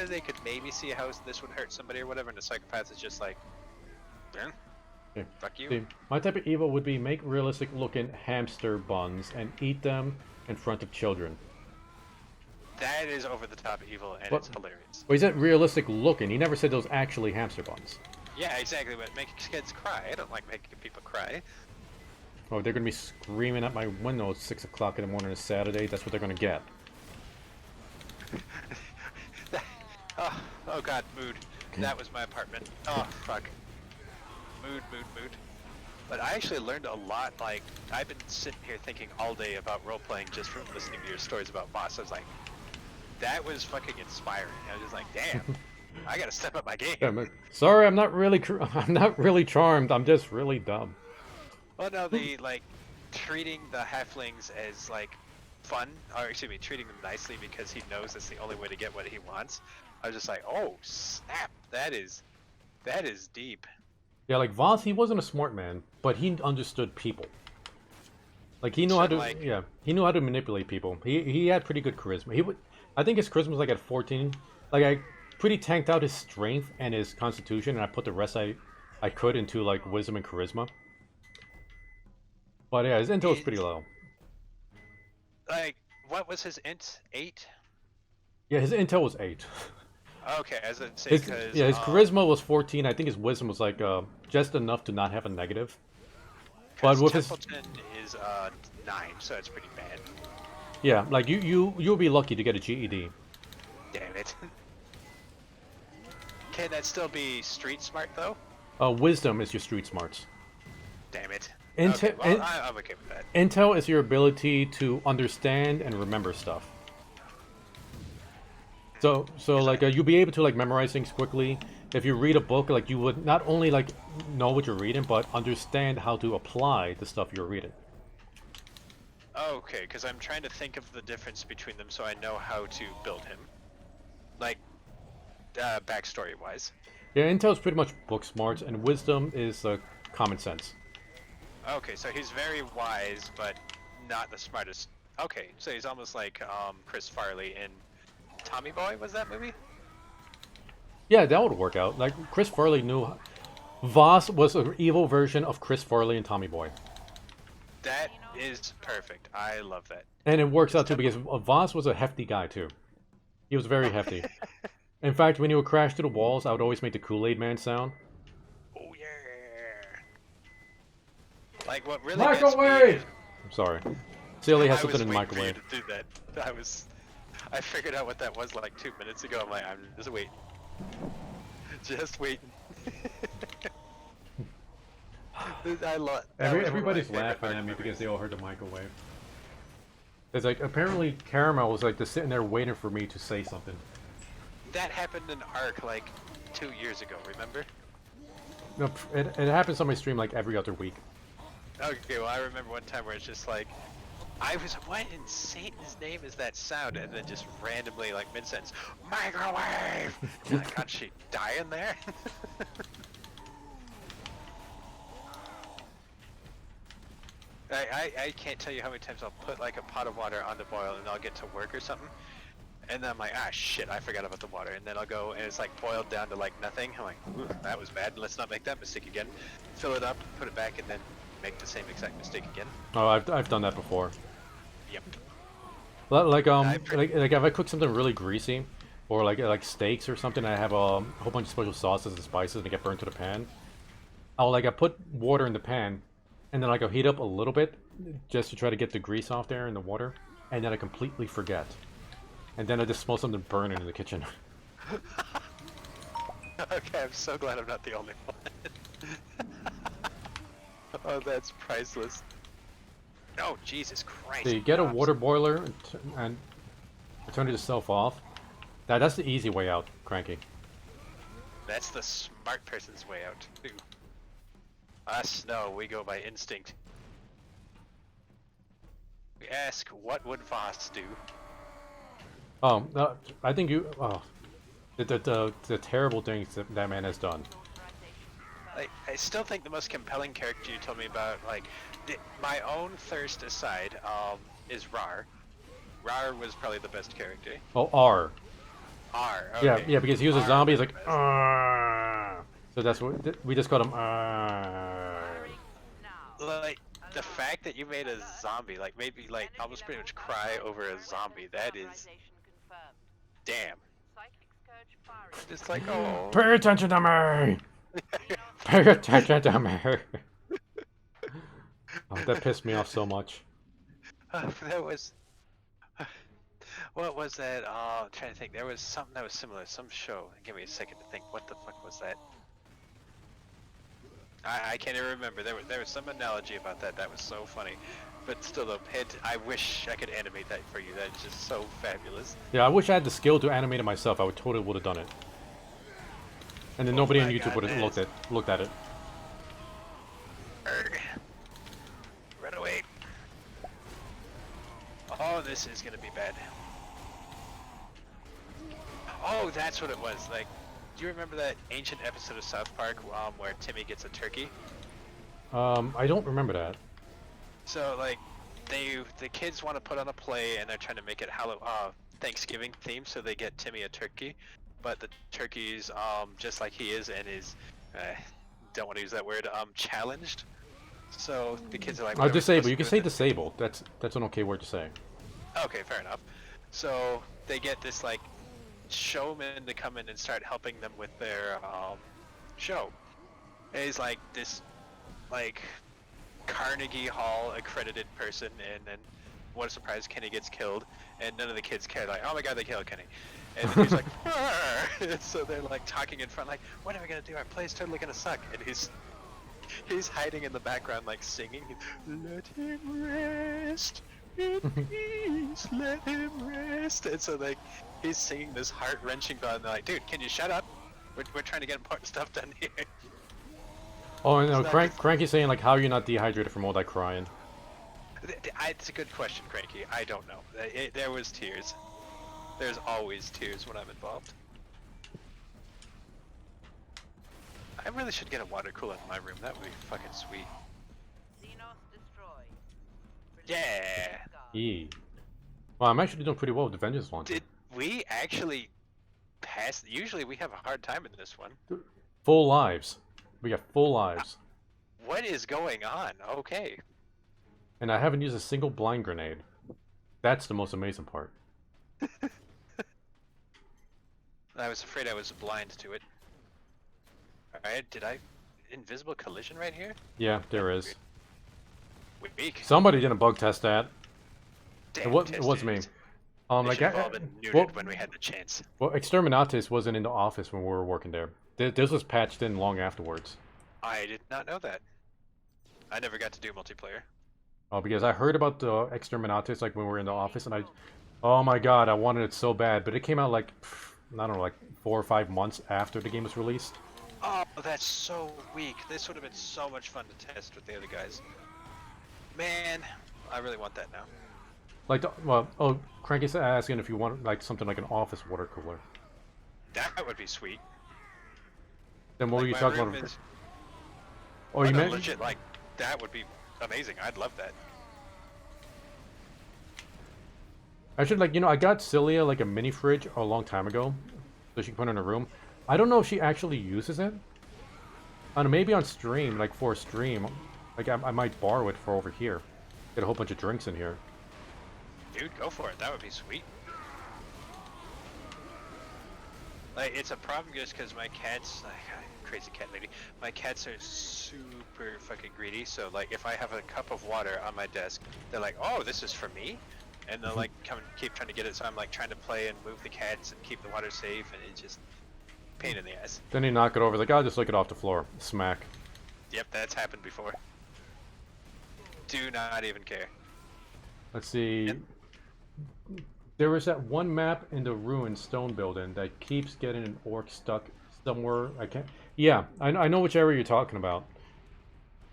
[SPEAKER 2] They could maybe see how this would hurt somebody or whatever, and a psychopath is just like, eh,
[SPEAKER 1] Yeah.
[SPEAKER 2] fuck you.
[SPEAKER 1] See, my type of evil would be make realistic looking hamster buns and eat them in front of children.
[SPEAKER 2] That is over the top evil, and
[SPEAKER 1] What?
[SPEAKER 2] it's hilarious.
[SPEAKER 1] Well, he said realistic looking. He never said those actually hamster buns.
[SPEAKER 2] Yeah, exactly. But making kids cry. I don't like making people cry.
[SPEAKER 1] Oh, they're gonna be screaming at my window at 6 o'clock in the morning on a Saturday. That's what they're gonna get.
[SPEAKER 2] Oh god, mood. That was my apartment. Oh fuck. Mood. But I actually learned a lot. Like, I've been sitting here thinking all day about role-playing just from listening to your stories about boss. I was like, that was fucking inspiring. I was just like, damn, I gotta step up my game.
[SPEAKER 1] Yeah, sorry, I'm not really. I'm not really charmed. I'm just really dumb.
[SPEAKER 2] Well, no, the like treating the halflings as like fun, or excuse me, treating them nicely because he knows that's the only way to get what he wants. I was just like, oh snap, that is deep.
[SPEAKER 1] Yeah, like Voss, he wasn't a smart man, but he understood people. Like he knew
[SPEAKER 2] So,
[SPEAKER 1] how to,
[SPEAKER 2] like-
[SPEAKER 1] yeah, he knew how to manipulate people. He had pretty good charisma. He would, I think his charisma was like at 14. Like I pretty tanked out his strength and his constitution, and I put the rest I could into like wisdom and charisma. But yeah, his intel was pretty low.
[SPEAKER 2] Like, what was his int? 8?
[SPEAKER 1] Yeah, his intel was 8.
[SPEAKER 2] Okay, as I say,
[SPEAKER 1] His,
[SPEAKER 2] because
[SPEAKER 1] yeah, his charisma was 14. I think his wisdom was like just enough to not have a negative. But with his
[SPEAKER 2] Templeton is 9, so it's pretty bad.
[SPEAKER 1] yeah, like you'll be lucky to get a GED.
[SPEAKER 2] Damn it. Can that still be street smart though?
[SPEAKER 1] Wisdom is your street smarts.
[SPEAKER 2] Damn it.
[SPEAKER 1] Intel,
[SPEAKER 2] Okay, well, I'm okay with that.
[SPEAKER 1] Intel is your ability to understand and remember stuff. So like you'll be able to like memorize things quickly. If you read a book, like you would not only like know what you're reading, but understand how to apply the stuff you're reading.
[SPEAKER 2] Okay, because I'm trying to think of the difference between them so I know how to build him. Like, backstory-wise.
[SPEAKER 1] Yeah, Intel is pretty much book smarts, and wisdom is common sense.
[SPEAKER 2] Okay, so he's very wise, but not the smartest. Okay, so he's almost like Chris Farley in Tommy Boy, was that movie?
[SPEAKER 1] Yeah, that would work out. Like Chris Farley knew, Voss was an evil version of Chris Farley and Tommy Boy.
[SPEAKER 2] That is perfect. I love that.
[SPEAKER 1] And it works out too because Voss was a hefty guy too. He was very hefty. In fact, when he would crash to the walls, I would always make the Kool-Aid Man sound.
[SPEAKER 2] Oh yeah. Like what really
[SPEAKER 1] Microwave! I'm sorry. Silly has
[SPEAKER 2] I
[SPEAKER 1] something
[SPEAKER 2] was
[SPEAKER 1] in the
[SPEAKER 2] waiting for you
[SPEAKER 1] microwave.
[SPEAKER 2] to do that. I figured out what that was like 2 minutes ago. I'm like, I'm just waiting. Just waiting. I love.
[SPEAKER 1] Everybody's laughing at me because they all heard the microwave. It's like apparently Caramel was like just sitting there waiting for me to say something.
[SPEAKER 2] That happened in Ark like 2 years ago. Remember?
[SPEAKER 1] No, it happens on my stream like every other week.
[SPEAKER 2] Okay, well I remember one time where it's just like, I was, what in Satan's name is that sound? And then just randomly, like mid-sentence, microwave! Like, God, she die in there? I can't tell you how many times I'll put like a pot of water on the boil and I'll get to work or something. And then I'm like, ah shit, I forgot about the water. And then I'll go and it's like boiled down to like nothing. I'm like, ooh, that was bad. Let's not make that mistake again. Fill it up, put it back, and then make the same exact mistake again.
[SPEAKER 1] Oh, I've done that before.
[SPEAKER 2] Yep.
[SPEAKER 1] Like like if I cook something really greasy, or like steaks or something, I have a whole bunch of special sauces and spices and they get burned to the pan. I put water in the pan, and then I'll heat up a little bit, just to try to get the grease off there in the water, and then I completely forget, and then I just smell something burning in the kitchen.
[SPEAKER 2] Okay, I'm so glad I'm not the only one. Oh, that's priceless. Oh, Jesus Christ.
[SPEAKER 1] So you get a water boiler and turn it yourself off. That's the easy way out, Cranky.
[SPEAKER 2] That's the smart person's way out, too. Us, no, we go by instinct. ask, what would Voss do?
[SPEAKER 1] I think you. Oh, the terrible things that man has done.
[SPEAKER 2] Like, I still think the most compelling character you told me about, like, my own thirst aside, is Rar. Rar was probably the best character.
[SPEAKER 1] Oh, R.
[SPEAKER 2] R.
[SPEAKER 1] Yeah,
[SPEAKER 2] Okay.
[SPEAKER 1] yeah, because he was a
[SPEAKER 2] R
[SPEAKER 1] zombie. He's
[SPEAKER 2] was
[SPEAKER 1] like,
[SPEAKER 2] the best.
[SPEAKER 1] so that's what we just called him.
[SPEAKER 2] Like, the fact that you made a zombie, like, maybe, like, almost pretty much cry over a zombie, that is... Damn. It's like, oh...
[SPEAKER 1] Pay attention to me! Pay attention to me! Oh, that pissed me off so much.
[SPEAKER 2] That was... What was that? Oh, I'm trying to think. There was something that was similar. Some show. Give me a second to think. What the fuck was that? I can't even remember. There was some analogy about that. That was so funny. But still, though, I wish I could animate that for you. That is just so fabulous.
[SPEAKER 1] Yeah, I wish I had the skill to animate it myself. I would totally would have done it. And then nobody on YouTube would have looked at it.
[SPEAKER 2] Run away. Oh, this is gonna be bad. Oh, that's what it was. Like, do you remember that ancient episode of South Park where Timmy gets a turkey?
[SPEAKER 1] I don't remember that.
[SPEAKER 2] So, like, the kids want to put on a play and they're trying to make it Thanksgiving themed, so they get Timmy a turkey. But the turkey's just like he is and is don't want to use that word challenged. So the kids are like,
[SPEAKER 1] Oh, disabled. You can say disabled. That's an okay word to say.
[SPEAKER 2] Okay, fair enough. So they get this like showman to come in and start helping them with their show. And he's like this like Carnegie Hall accredited person, and then what a surprise, Kenny gets killed, and none of the kids care. Like, oh my god, they killed Kenny. And he's like, so they're like talking in front, like, what are we gonna do? Our play's totally gonna suck. And he's hiding in the background, like singing, "Let him rest in peace, let him rest." And so like he's singing this heart-wrenching thought, and they're like, dude, can you shut up? We're trying to get important stuff done here.
[SPEAKER 1] Oh, and no, Cranky's saying like, how are you not dehydrated from all that crying?
[SPEAKER 2] It's a good question, Cranky. I don't know. There was tears. There's always tears when I'm involved. I really should get a water cooler in my room. That would be fucking sweet. Yeah.
[SPEAKER 1] E. Well, I'm actually doing pretty well with the Vengeance launcher.
[SPEAKER 2] Did we actually pass? Usually we have a hard time in this one.
[SPEAKER 1] Full lives. We got full lives.
[SPEAKER 2] What is going on? Okay.
[SPEAKER 1] And I haven't used a single blind grenade. That's the most amazing part.
[SPEAKER 2] I was afraid I was blind to it. Alright, did I... Invisible collision right here?
[SPEAKER 1] Yeah, there is.
[SPEAKER 2] Weak.
[SPEAKER 1] Somebody didn't bug test that.
[SPEAKER 2] Damn,
[SPEAKER 1] It was me.
[SPEAKER 2] They should have all been neutered when we had the chance.
[SPEAKER 1] Well, Exterminatus wasn't in the office when we were working there. This was patched in long afterwards.
[SPEAKER 2] I did not know that. I never got to do multiplayer.
[SPEAKER 1] Oh, because I heard about the Exterminatus like when we were in the office, and oh my god, I wanted it so bad, but it came out like, I don't know, like 4 or 5 months after the game was released.
[SPEAKER 2] Oh, that's so weak. This would have been so much fun to test with the other guys. Man, I really want that now.
[SPEAKER 1] Like, Cranky's asking if you want like something like an office water cooler.
[SPEAKER 2] That would be sweet.
[SPEAKER 1] Then what were you talking about?
[SPEAKER 2] Oh, you meant legit, like that would be amazing. I'd love that.
[SPEAKER 1] I should I got Celia like a mini fridge a long time ago, so she can put it in her room. I don't know if she actually uses it. I don't know, maybe on stream, like for a stream, like I might borrow it for over here. Get a whole bunch of drinks in here.
[SPEAKER 2] Dude, go for it. That would be sweet. Like, it's a problem just because my cats, like, crazy cat lady, my cats are super fucking greedy, so, like, if I have a cup of water on my desk, they're like, oh, this is for me? And they'll, like, come and keep trying to get it, so I'm, like, trying to play and move the cats and keep the water safe, and it's just pain in the ass.
[SPEAKER 1] Then you knock it over, like, I'll just lick it off the floor. Smack.
[SPEAKER 2] Yep, that's happened before. Do not even care.
[SPEAKER 1] Let's see. There was that one map in the ruined stone building that keeps getting an orc stuck somewhere. I can't. Yeah, I know which area you're talking about.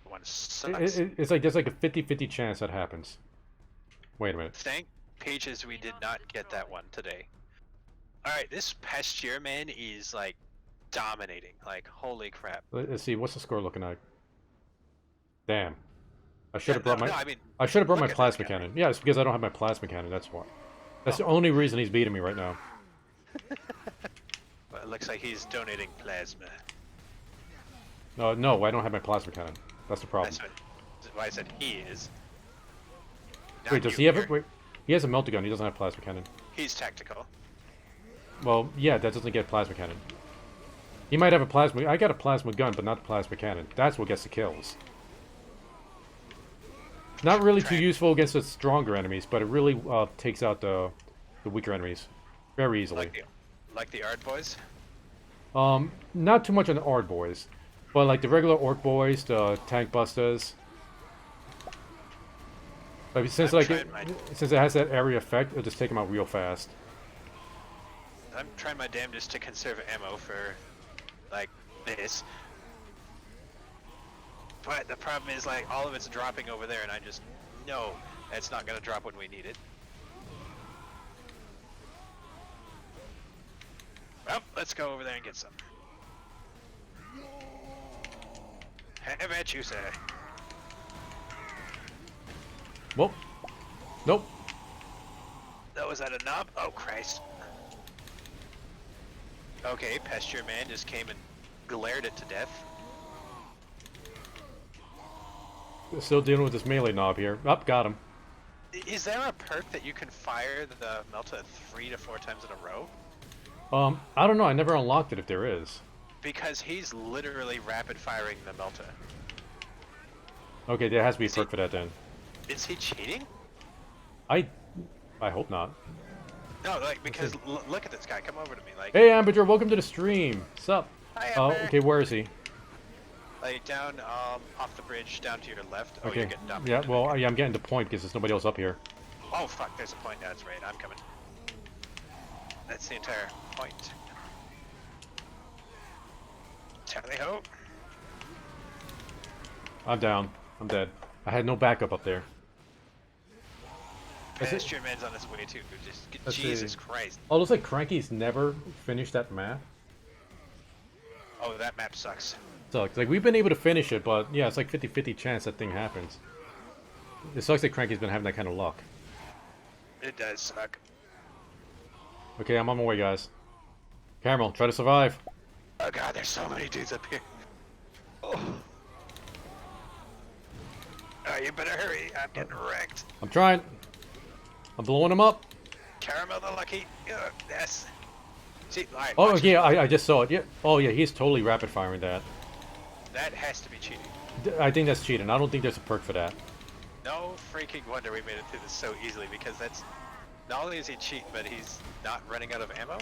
[SPEAKER 2] One sucks.
[SPEAKER 1] It's like there's like a 50-50 chance that happens. Wait a minute.
[SPEAKER 2] Thank Peaches we did not get that one today. Alright, this Pasture man is like dominating. Like, holy crap.
[SPEAKER 1] Let's see, what's the score looking like? Damn. I should
[SPEAKER 2] Yeah,
[SPEAKER 1] have brought my.
[SPEAKER 2] I mean,
[SPEAKER 1] I should have brought my
[SPEAKER 2] look at this
[SPEAKER 1] plasma
[SPEAKER 2] guy.
[SPEAKER 1] cannon. Yeah, it's because I don't have my plasma cannon. That's why. That's the only reason he's beating me right now.
[SPEAKER 2] Well, it looks like he's donating plasma.
[SPEAKER 1] No, I don't have my plasma cannon. That's the problem.
[SPEAKER 2] That's why I said he is. Not
[SPEAKER 1] Wait, does
[SPEAKER 2] you
[SPEAKER 1] he have
[SPEAKER 2] here.
[SPEAKER 1] it? Wait, he has a melter gun. He doesn't have plasma cannon.
[SPEAKER 2] He's tactical.
[SPEAKER 1] Well, yeah, that doesn't get plasma cannon. He might have a plasma. I got a plasma gun, but not the plasma cannon. That's what gets the kills. Not really too useful against the stronger enemies, but it really takes out the weaker enemies very easily.
[SPEAKER 2] Like the Ard boys?
[SPEAKER 1] Not too much on the Ard boys, but like the regular Orc boys, the tank busters. Like since since it has that area effect, it'll just take them out real fast.
[SPEAKER 2] I'm trying my damnedest to conserve ammo for like this. But the problem is, like, all of it's dropping over there, and I just know it's not gonna drop when we need it. Well, let's go over there and get some. Have at you, sir.
[SPEAKER 1] Well, nope.
[SPEAKER 2] Oh, was that a knob? Oh, Christ. Okay, Pasture Man just came and glared it to death.
[SPEAKER 1] Still dealing with this melee knob here. Up, got him.
[SPEAKER 2] Is there a perk that you can fire the Melta 3 to 4 times in a row?
[SPEAKER 1] I don't know. I never unlocked it if there is.
[SPEAKER 2] Because he's literally rapid firing the Melta.
[SPEAKER 1] Okay, there has to be a perk for that then.
[SPEAKER 2] Is he cheating?
[SPEAKER 1] I hope not.
[SPEAKER 2] No, like, because look at this guy. Come over to me, like.
[SPEAKER 1] Hey, Amberger, welcome to the stream. Sup?
[SPEAKER 2] Hi,
[SPEAKER 1] Oh,
[SPEAKER 2] Amber.
[SPEAKER 1] okay, where is he?
[SPEAKER 2] Like down, off the bridge, down to your left. Oh,
[SPEAKER 1] Okay.
[SPEAKER 2] you're getting dumped.
[SPEAKER 1] Yeah, well, yeah, I'm getting to point because there's nobody else up here.
[SPEAKER 2] Oh, fuck, there's a point. That's right, I'm coming. That's the entire point. Tally ho.
[SPEAKER 1] I'm down. I'm dead. I had no backup up there.
[SPEAKER 2] Pasture Man's on his way too.
[SPEAKER 1] Let's
[SPEAKER 2] Jesus
[SPEAKER 1] see.
[SPEAKER 2] Christ.
[SPEAKER 1] Oh, looks like Cranky's never finished that map.
[SPEAKER 2] Oh, that map sucks.
[SPEAKER 1] Sucks. Like, we've been able to finish it, but yeah, it's like 50-50 chance that thing happens. It sucks that Cranky's been having that kind of luck.
[SPEAKER 2] It does suck.
[SPEAKER 1] Okay, I'm on my way, guys. Caramel, try to survive.
[SPEAKER 2] Oh god, there's so many dudes up here. Oh. Oh, you better hurry. I'm getting wrecked.
[SPEAKER 1] I'm trying. I'm blowing him up.
[SPEAKER 2] Caramel the lucky. Yes. See, right,
[SPEAKER 1] Oh,
[SPEAKER 2] watch
[SPEAKER 1] yeah,
[SPEAKER 2] it.
[SPEAKER 1] I just saw it. Yeah. Oh, yeah, he's totally rapid firing that.
[SPEAKER 2] That has to be cheating.
[SPEAKER 1] I think that's cheating. I don't think there's a perk for that.
[SPEAKER 2] No freaking wonder we made it through this so easily, because that's... Not only is he cheating, but he's not running out of ammo.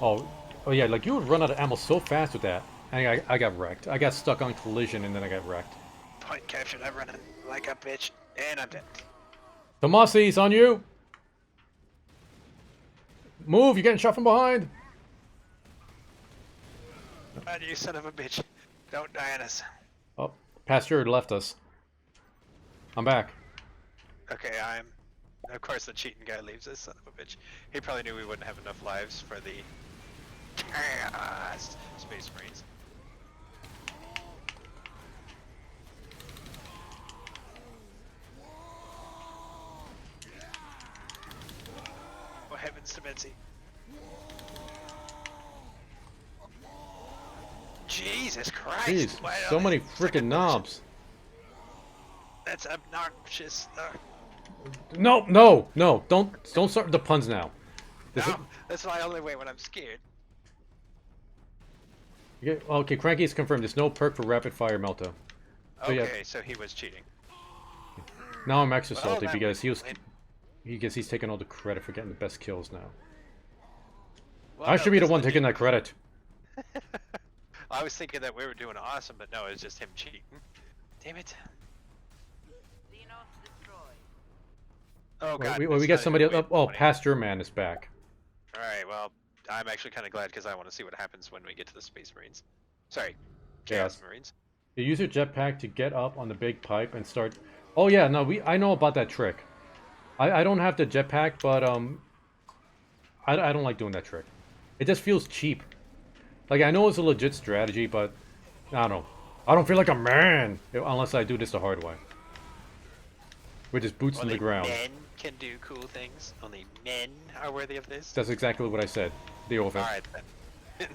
[SPEAKER 1] Oh yeah, like you would run out of ammo so fast with that. And I got wrecked. I got stuck on collision and then I got wrecked.
[SPEAKER 2] Point captured, I'm running like a bitch, and I'm dead.
[SPEAKER 1] Tomasi's on you! Move, you're getting shot from behind!
[SPEAKER 2] God, you son of a bitch. Don't die on us.
[SPEAKER 1] Oh, Pasteur left us. I'm back.
[SPEAKER 2] Okay, I'm... Of course the cheating guy leaves us, son of a bitch. He probably knew we wouldn't have enough lives for the... Space Marines. Oh heavens to Betsy. Jesus Christ!
[SPEAKER 1] Jeez,
[SPEAKER 2] Why
[SPEAKER 1] so
[SPEAKER 2] don't
[SPEAKER 1] many
[SPEAKER 2] they-
[SPEAKER 1] freaking knobs.
[SPEAKER 2] That's obnoxious.
[SPEAKER 1] No, don't start the puns now.
[SPEAKER 2] No, that's my only way when I'm scared.
[SPEAKER 1] Okay, Cranky's confirmed. There's no perk for rapid fire Melta. So,
[SPEAKER 2] Okay,
[SPEAKER 1] yeah.
[SPEAKER 2] so he was cheating.
[SPEAKER 1] Now I'm extra
[SPEAKER 2] Well,
[SPEAKER 1] salty
[SPEAKER 2] that
[SPEAKER 1] because
[SPEAKER 2] was
[SPEAKER 1] he's taking all the credit for getting the best kills now.
[SPEAKER 2] Well,
[SPEAKER 1] I
[SPEAKER 2] no,
[SPEAKER 1] should be the
[SPEAKER 2] because
[SPEAKER 1] one taking that credit.
[SPEAKER 2] I was thinking that we were doing awesome, but no, it was just him cheating. Damn it. Oh god.
[SPEAKER 1] We got somebody else. Oh, Pasture Man is back.
[SPEAKER 2] Alright, well, I'm actually kind of glad because I want to see what happens when we get to the Space Marines. Sorry,
[SPEAKER 1] Yes.
[SPEAKER 2] Chaos Marines.
[SPEAKER 1] You use your jetpack to get up on the big pipe and start. Oh yeah, no, I know about that trick. I don't have the jetpack, but I don't like doing that trick. It just feels cheap. Like, I know it's a legit strategy, but I don't know. I don't feel like a man unless I do this the hard way. With just boots in the
[SPEAKER 2] Only
[SPEAKER 1] ground.
[SPEAKER 2] men can do cool things. Only men are worthy of this.
[SPEAKER 1] That's exactly what I said. Deal with it.
[SPEAKER 2] Alright then.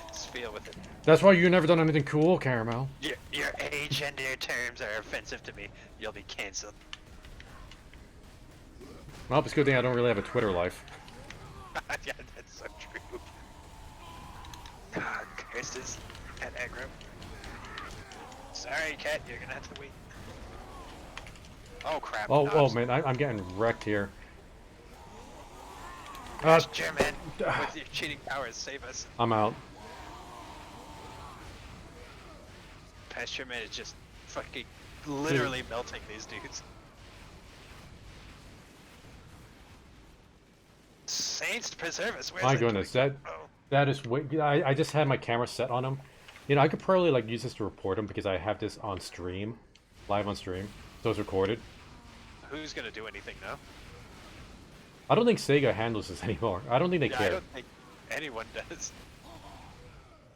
[SPEAKER 2] Just feel with it.
[SPEAKER 1] That's why you've never done anything cool, Caramel.
[SPEAKER 2] Your agender terms are offensive to me. You'll be cancelled.
[SPEAKER 1] Well, it's a good thing I don't really have a Twitter life.
[SPEAKER 2] Yeah, that's so true. God, curse this cat aggro. Sorry, cat, you're gonna have to wait. Oh crap.
[SPEAKER 1] Oh,
[SPEAKER 2] no,
[SPEAKER 1] oh man, I'm getting wrecked here.
[SPEAKER 2] German, with your cheating powers, save us.
[SPEAKER 1] I'm out.
[SPEAKER 2] Past German is just fucking literally melting these dudes. Saints preserve us. Where's
[SPEAKER 1] My
[SPEAKER 2] that
[SPEAKER 1] goodness,
[SPEAKER 2] coming
[SPEAKER 1] that
[SPEAKER 2] from? Oh.
[SPEAKER 1] that is way. I just had my camera set on him. You know, I could probably like use this to report him because I have this on stream, live on stream, so it's recorded.
[SPEAKER 2] Who's gonna do anything now?
[SPEAKER 1] I don't think Sega handles this anymore. I don't think they
[SPEAKER 2] Yeah,
[SPEAKER 1] care.
[SPEAKER 2] I don't think anyone does.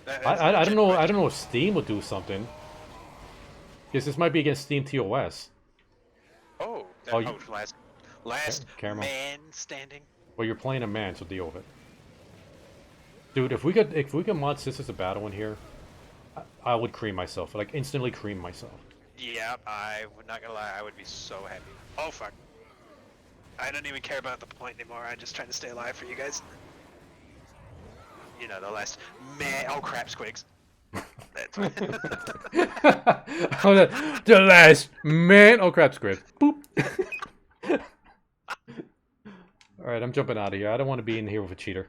[SPEAKER 1] I don't know. I don't know if Steam will do something. Because this might be against Steam TOS.
[SPEAKER 2] Oh,
[SPEAKER 1] Oh, you-
[SPEAKER 2] last
[SPEAKER 1] Caramel.
[SPEAKER 2] man standing.
[SPEAKER 1] Well, you're playing a man, so deal with it. Dude, if we could mod Sisters of Battle in here, I would cream myself. Like instantly cream myself.
[SPEAKER 2] Yeah, I would not gonna lie, I would be so happy. Oh fuck. I don't even care about the point anymore, I'm just trying to stay alive for you guys. You know, the last man. Oh crap, Squigs. That's right.
[SPEAKER 1] The last man. Oh crap, Squid. Boop. Alright, I'm jumping out of here. I don't want to be in here with a cheater.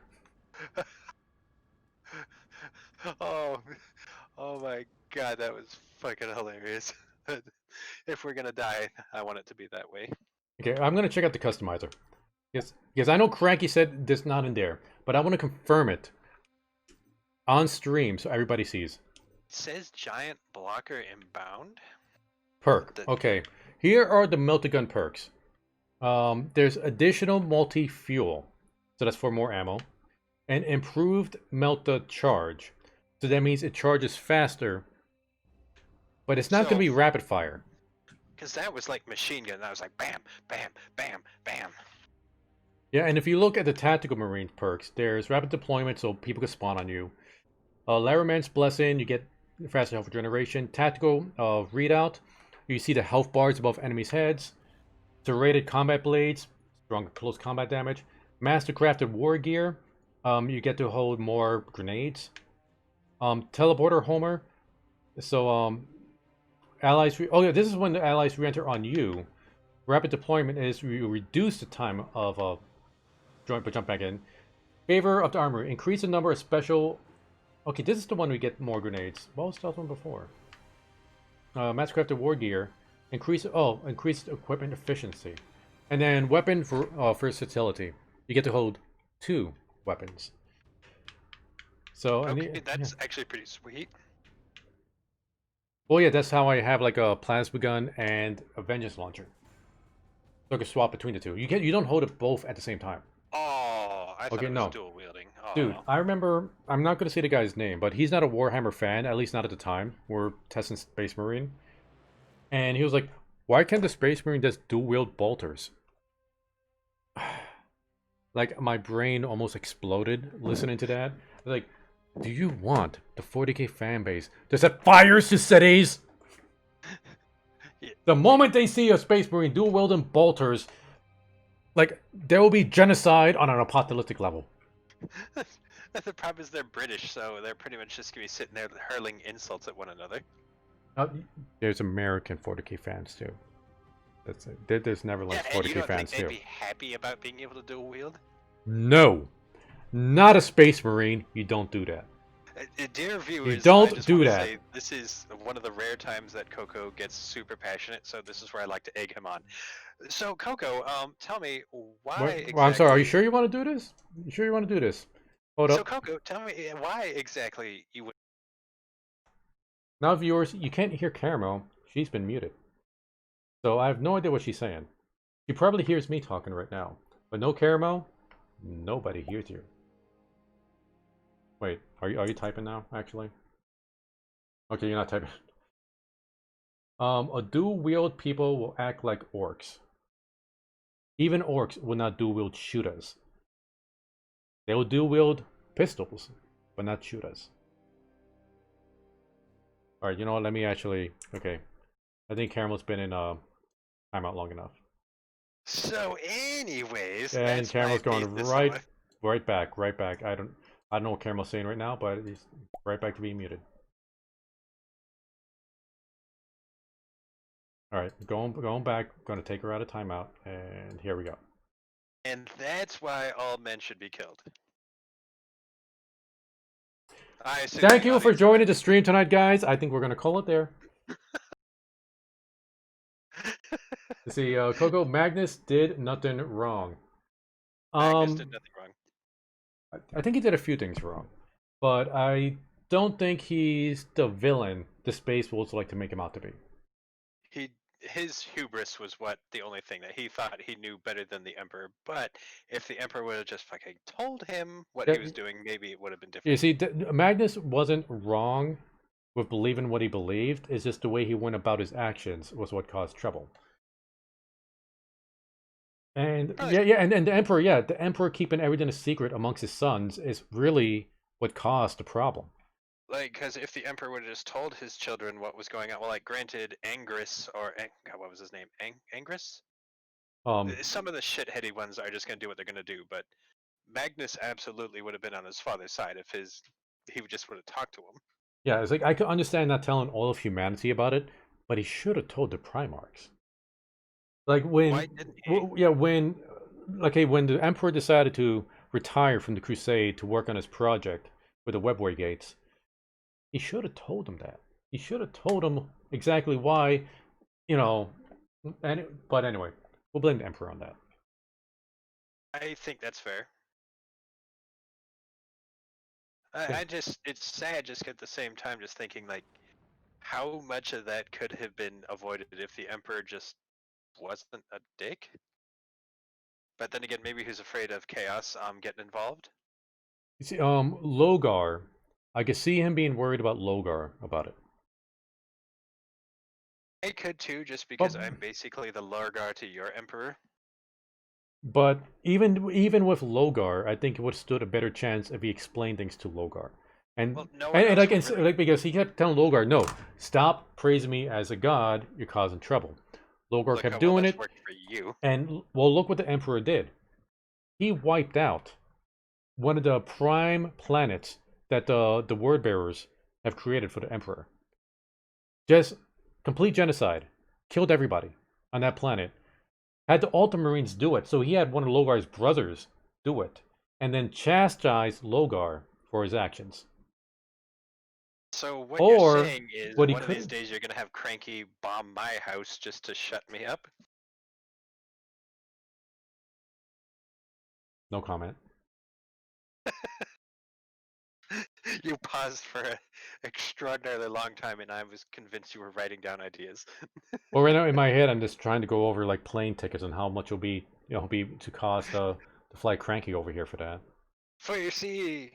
[SPEAKER 2] Oh, oh my god, that was fucking hilarious. If we're gonna die, I want it to be that way.
[SPEAKER 1] Okay, I'm gonna check out the customizer. Yes, I know Cranky said this not in there, but I want to confirm it on stream so everybody sees.
[SPEAKER 2] It says giant blocker inbound.
[SPEAKER 1] Perk. Okay, here are the multi-gun perks. There's additional multi-fuel, so that's for more ammo, and improved melta charge. So that means it charges faster, but it's not going to be rapid fire.
[SPEAKER 2] Because that was like machine gun. That was like bam, bam, bam, bam.
[SPEAKER 1] Yeah, and if you look at the tactical marine perks, there's rapid deployment, so people can spawn on you. Laraman's Blessing, you get faster health regeneration. Tactical readout, you see the health bars above enemies' heads. Serrated combat blades, stronger close combat damage. Mastercrafted war gear, you get to hold more grenades. Teleporter Homer, so allies. Oh yeah, this is when the allies re-enter on you. Rapid deployment is you reduce the time of jump back in. Favor of the armor, increase the number of special. Okay, this is the one we get more grenades. What was the other one before? Mastercrafted war gear. Increased equipment efficiency. And then weapon versatility. You get to hold 2 weapons. So
[SPEAKER 2] okay, that's actually pretty sweet.
[SPEAKER 1] Well, yeah, that's how I have like a plasma gun and a vengeance launcher. So I can swap between the two. You don't hold it both at the same time.
[SPEAKER 2] Oh, I thought it was dual wielding. Oh.
[SPEAKER 1] Dude, I remember. I'm not going to say the guy's name, but he's not a Warhammer fan, at least not at the time. We're testing Space Marine. And he was like, why can't the Space Marine just dual-wield bolters? Like, my brain almost exploded listening to that. Like, do you want the 40k fanbase to set fires to cities? Yeah. The moment they see a Space Marine dual-wielding bolters, like, there will be genocide on an apocalyptic level.
[SPEAKER 2] The problem is they're British, so they're pretty much just going to be sitting there hurling insults at one another.
[SPEAKER 1] There's American 40k fans too. That's it. There's Neverland's 40k fans too.
[SPEAKER 2] They'd be happy about being able to dual wield?
[SPEAKER 1] No, not a Space Marine. You don't do that.
[SPEAKER 2] Dear viewers,
[SPEAKER 1] you don't do that.
[SPEAKER 2] Say, this is one of the rare times that Coco gets super passionate, so this is where I like to egg him on. So Coco, tell me why. Exactly...
[SPEAKER 1] Well, I'm sorry. Are you sure you want to do this? You sure you want to do this? Hold up.
[SPEAKER 2] So Coco, tell me why exactly you would.
[SPEAKER 1] Now, viewers, you can't hear Caramel. She's been muted. So I have no idea what she's saying. She probably hears me talking right now. But no caramel, nobody hears you. Wait, are you typing now, actually? Okay, you're not typing. A dual-wield people will act like orcs. Even orcs will not dual-wield shooters. They will dual-wield pistols, but not shooters. Alright, you know what, let me actually... Okay. I think Caramel's been in timeout long enough.
[SPEAKER 2] So, anyways,
[SPEAKER 1] And
[SPEAKER 2] that's my
[SPEAKER 1] Caramel's going
[SPEAKER 2] thesis on
[SPEAKER 1] right back. I don't know what Caramel's saying right now, but he's right back to being muted. Alright, going back, gonna take her out of timeout, and here we go.
[SPEAKER 2] And that's why all men should be killed.
[SPEAKER 1] Thank you for joining the stream tonight, guys. I think we're gonna call it there. You see, Coco, Magnus did nothing wrong.
[SPEAKER 2] Magnus did nothing wrong.
[SPEAKER 1] I think he did a few things wrong, but I don't think he's the villain the Space Wolves like to make him out to be.
[SPEAKER 2] His hubris was the only thing that he thought he knew better than the Emperor. But if the Emperor would have just fucking told him what he was doing, maybe it would have been different.
[SPEAKER 1] You see, Magnus wasn't wrong with believing what he believed. It's just the way he went about his actions was what caused trouble. And and the Emperor keeping everything a secret amongst his sons is really what caused the problem.
[SPEAKER 2] Like, because if the Emperor would have just told his children what was going on, well, like, granted, Angrus, or God, what was his name? Angrus? Some of the shitheady ones are just going to do what they're going to do, but Magnus absolutely would have been on his father's side if he just would have talked to him.
[SPEAKER 1] Yeah, it's like, I could understand not telling all of humanity about it, but he should have told the Primarchs. Like when,
[SPEAKER 2] why didn't he?
[SPEAKER 1] when the Emperor decided to retire from the Crusade to work on his project with the Webway Gates, he should have told them that. He should have told them exactly why, but anyway, we'll blame the Emperor on that.
[SPEAKER 2] I think that's fair. It's sad just at the same time just thinking, like, how much of that could have been avoided if the Emperor just wasn't a dick? But then again, maybe he's afraid of chaos getting involved.
[SPEAKER 1] You see, Logar, I could see him being worried about Logar about it.
[SPEAKER 2] I could too, just because I'm basically the Lorgar to your Emperor.
[SPEAKER 1] But even with Logar, I think it would have stood a better chance if he explained things to Logar. And because he kept telling Logar, no, stop praising me as a god, you're causing trouble. Logar kept doing it.
[SPEAKER 2] For you.
[SPEAKER 1] And well, look what the Emperor did. He wiped out one of the prime planets that the word bearers have created for the Emperor. Just complete genocide. Killed everybody on that planet. Had the Ultramarines do it, so he had one of Logar's brothers do it, and then chastised Logar for his actions.
[SPEAKER 2] So what you're saying is, one of these days you're gonna have Cranky bomb my house just to shut me up?
[SPEAKER 1] No comment.
[SPEAKER 2] You paused for an extraordinarily long time, and I was convinced you were writing down ideas.
[SPEAKER 1] Well, right now in my head, I'm just trying to go over like plane tickets and how much it'll be, to cost to fly Cranky over here for that.
[SPEAKER 2] For you see,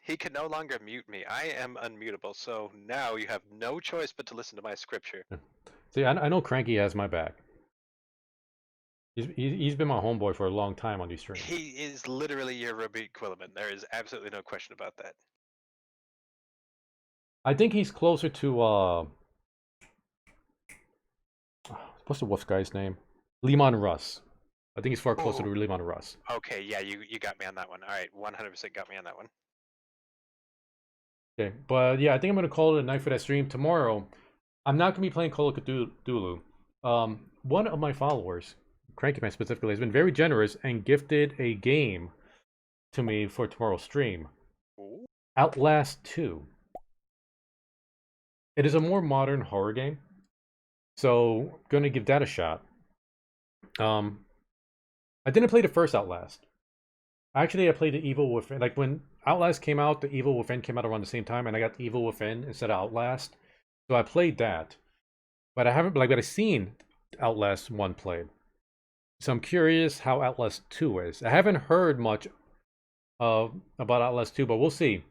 [SPEAKER 2] he can no longer mute me. I am unmutable, so now you have no choice but to listen to my scripture.
[SPEAKER 1] See, I know Cranky has my back. He's been my homeboy for a long time on these streams.
[SPEAKER 2] He is literally your Rabik Quilliman. There is absolutely no question about that.
[SPEAKER 1] I think he's closer to what's the wolf guy's name? Leman Russ. I think he's far closer to Leman Russ.
[SPEAKER 2] Okay, yeah, you got me on that one. All right, 100% got me on that one.
[SPEAKER 1] Okay, but yeah, I think I'm gonna call it a night for that stream. Tomorrow, I'm not gonna be playing Call of Cthulhu. One of my followers, Cranky Man specifically, has been very generous and gifted a game to me for tomorrow's stream.
[SPEAKER 2] Ooh.
[SPEAKER 1] Outlast 2. It is a more modern horror game, so gonna give that a shot. I didn't play the first Outlast. Actually, I played the Evil Within. Like when Outlast came out, the Evil Within came out around the same time, and I got the Evil Within instead of Outlast. So I played that, but I haven't. But I've seen Outlast 1 played. So I'm curious how Outlast 2 is. I haven't heard much about Outlast 2, but we'll see.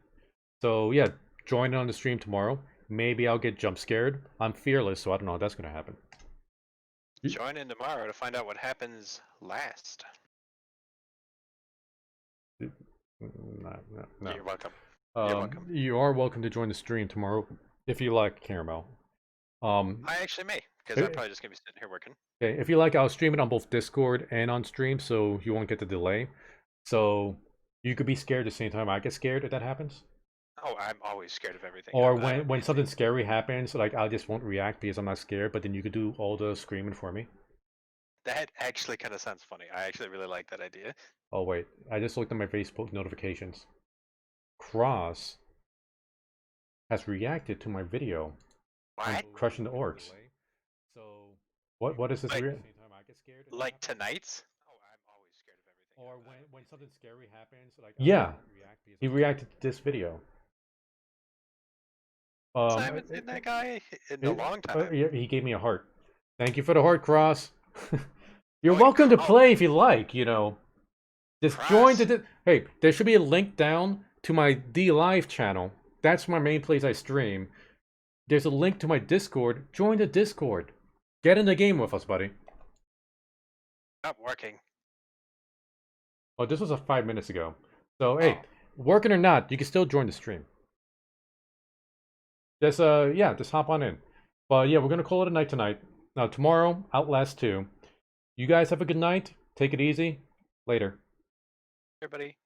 [SPEAKER 1] So yeah, join on the stream tomorrow. Maybe I'll get jump scared. I'm fearless, so I don't know if that's gonna happen.
[SPEAKER 2] Join in tomorrow to find out what happens last.
[SPEAKER 1] No.
[SPEAKER 2] You're welcome. You're welcome.
[SPEAKER 1] You are welcome to join the stream tomorrow if you like, Caramel.
[SPEAKER 2] I actually may, because I'm probably just gonna be sitting here working.
[SPEAKER 1] Okay, if you like, I'll stream it on both Discord and on stream, so you won't get the delay. So you could be scared at the same time I get scared if that happens.
[SPEAKER 2] Oh, I'm always scared of everything.
[SPEAKER 1] Or when something scary happens, like I just won't react because I'm not scared, but then you could do all the screaming for me.
[SPEAKER 2] That actually kind of sounds funny. I actually really like that idea.
[SPEAKER 1] Oh wait, I just looked at my Facebook notifications. Cross has reacted to my video.
[SPEAKER 2] What?
[SPEAKER 1] Crushing the orcs. So what is this?
[SPEAKER 2] Like tonight's? Oh, I'm always scared of everything.
[SPEAKER 1] Or when something scary happens, like yeah, he reacted to this video.
[SPEAKER 2] I haven't seen that guy in a long time.
[SPEAKER 1] He gave me a heart. Thank you for the heart, Cross. You're welcome to play if you like, you know. Just join the... Hey, there should be a link down to my DLive channel. That's my main place I stream. There's a link to my Discord. Join the Discord. Get in the game with us, buddy.
[SPEAKER 2] Not working.
[SPEAKER 1] Oh, this was 5 minutes ago. So, hey, working or not, you can still join the stream. Just, yeah, just hop on in. But yeah, we're going to call it a night tonight. Now, tomorrow, Outlast 2. You guys have a good night. Take it easy. Later.
[SPEAKER 2] Everybody.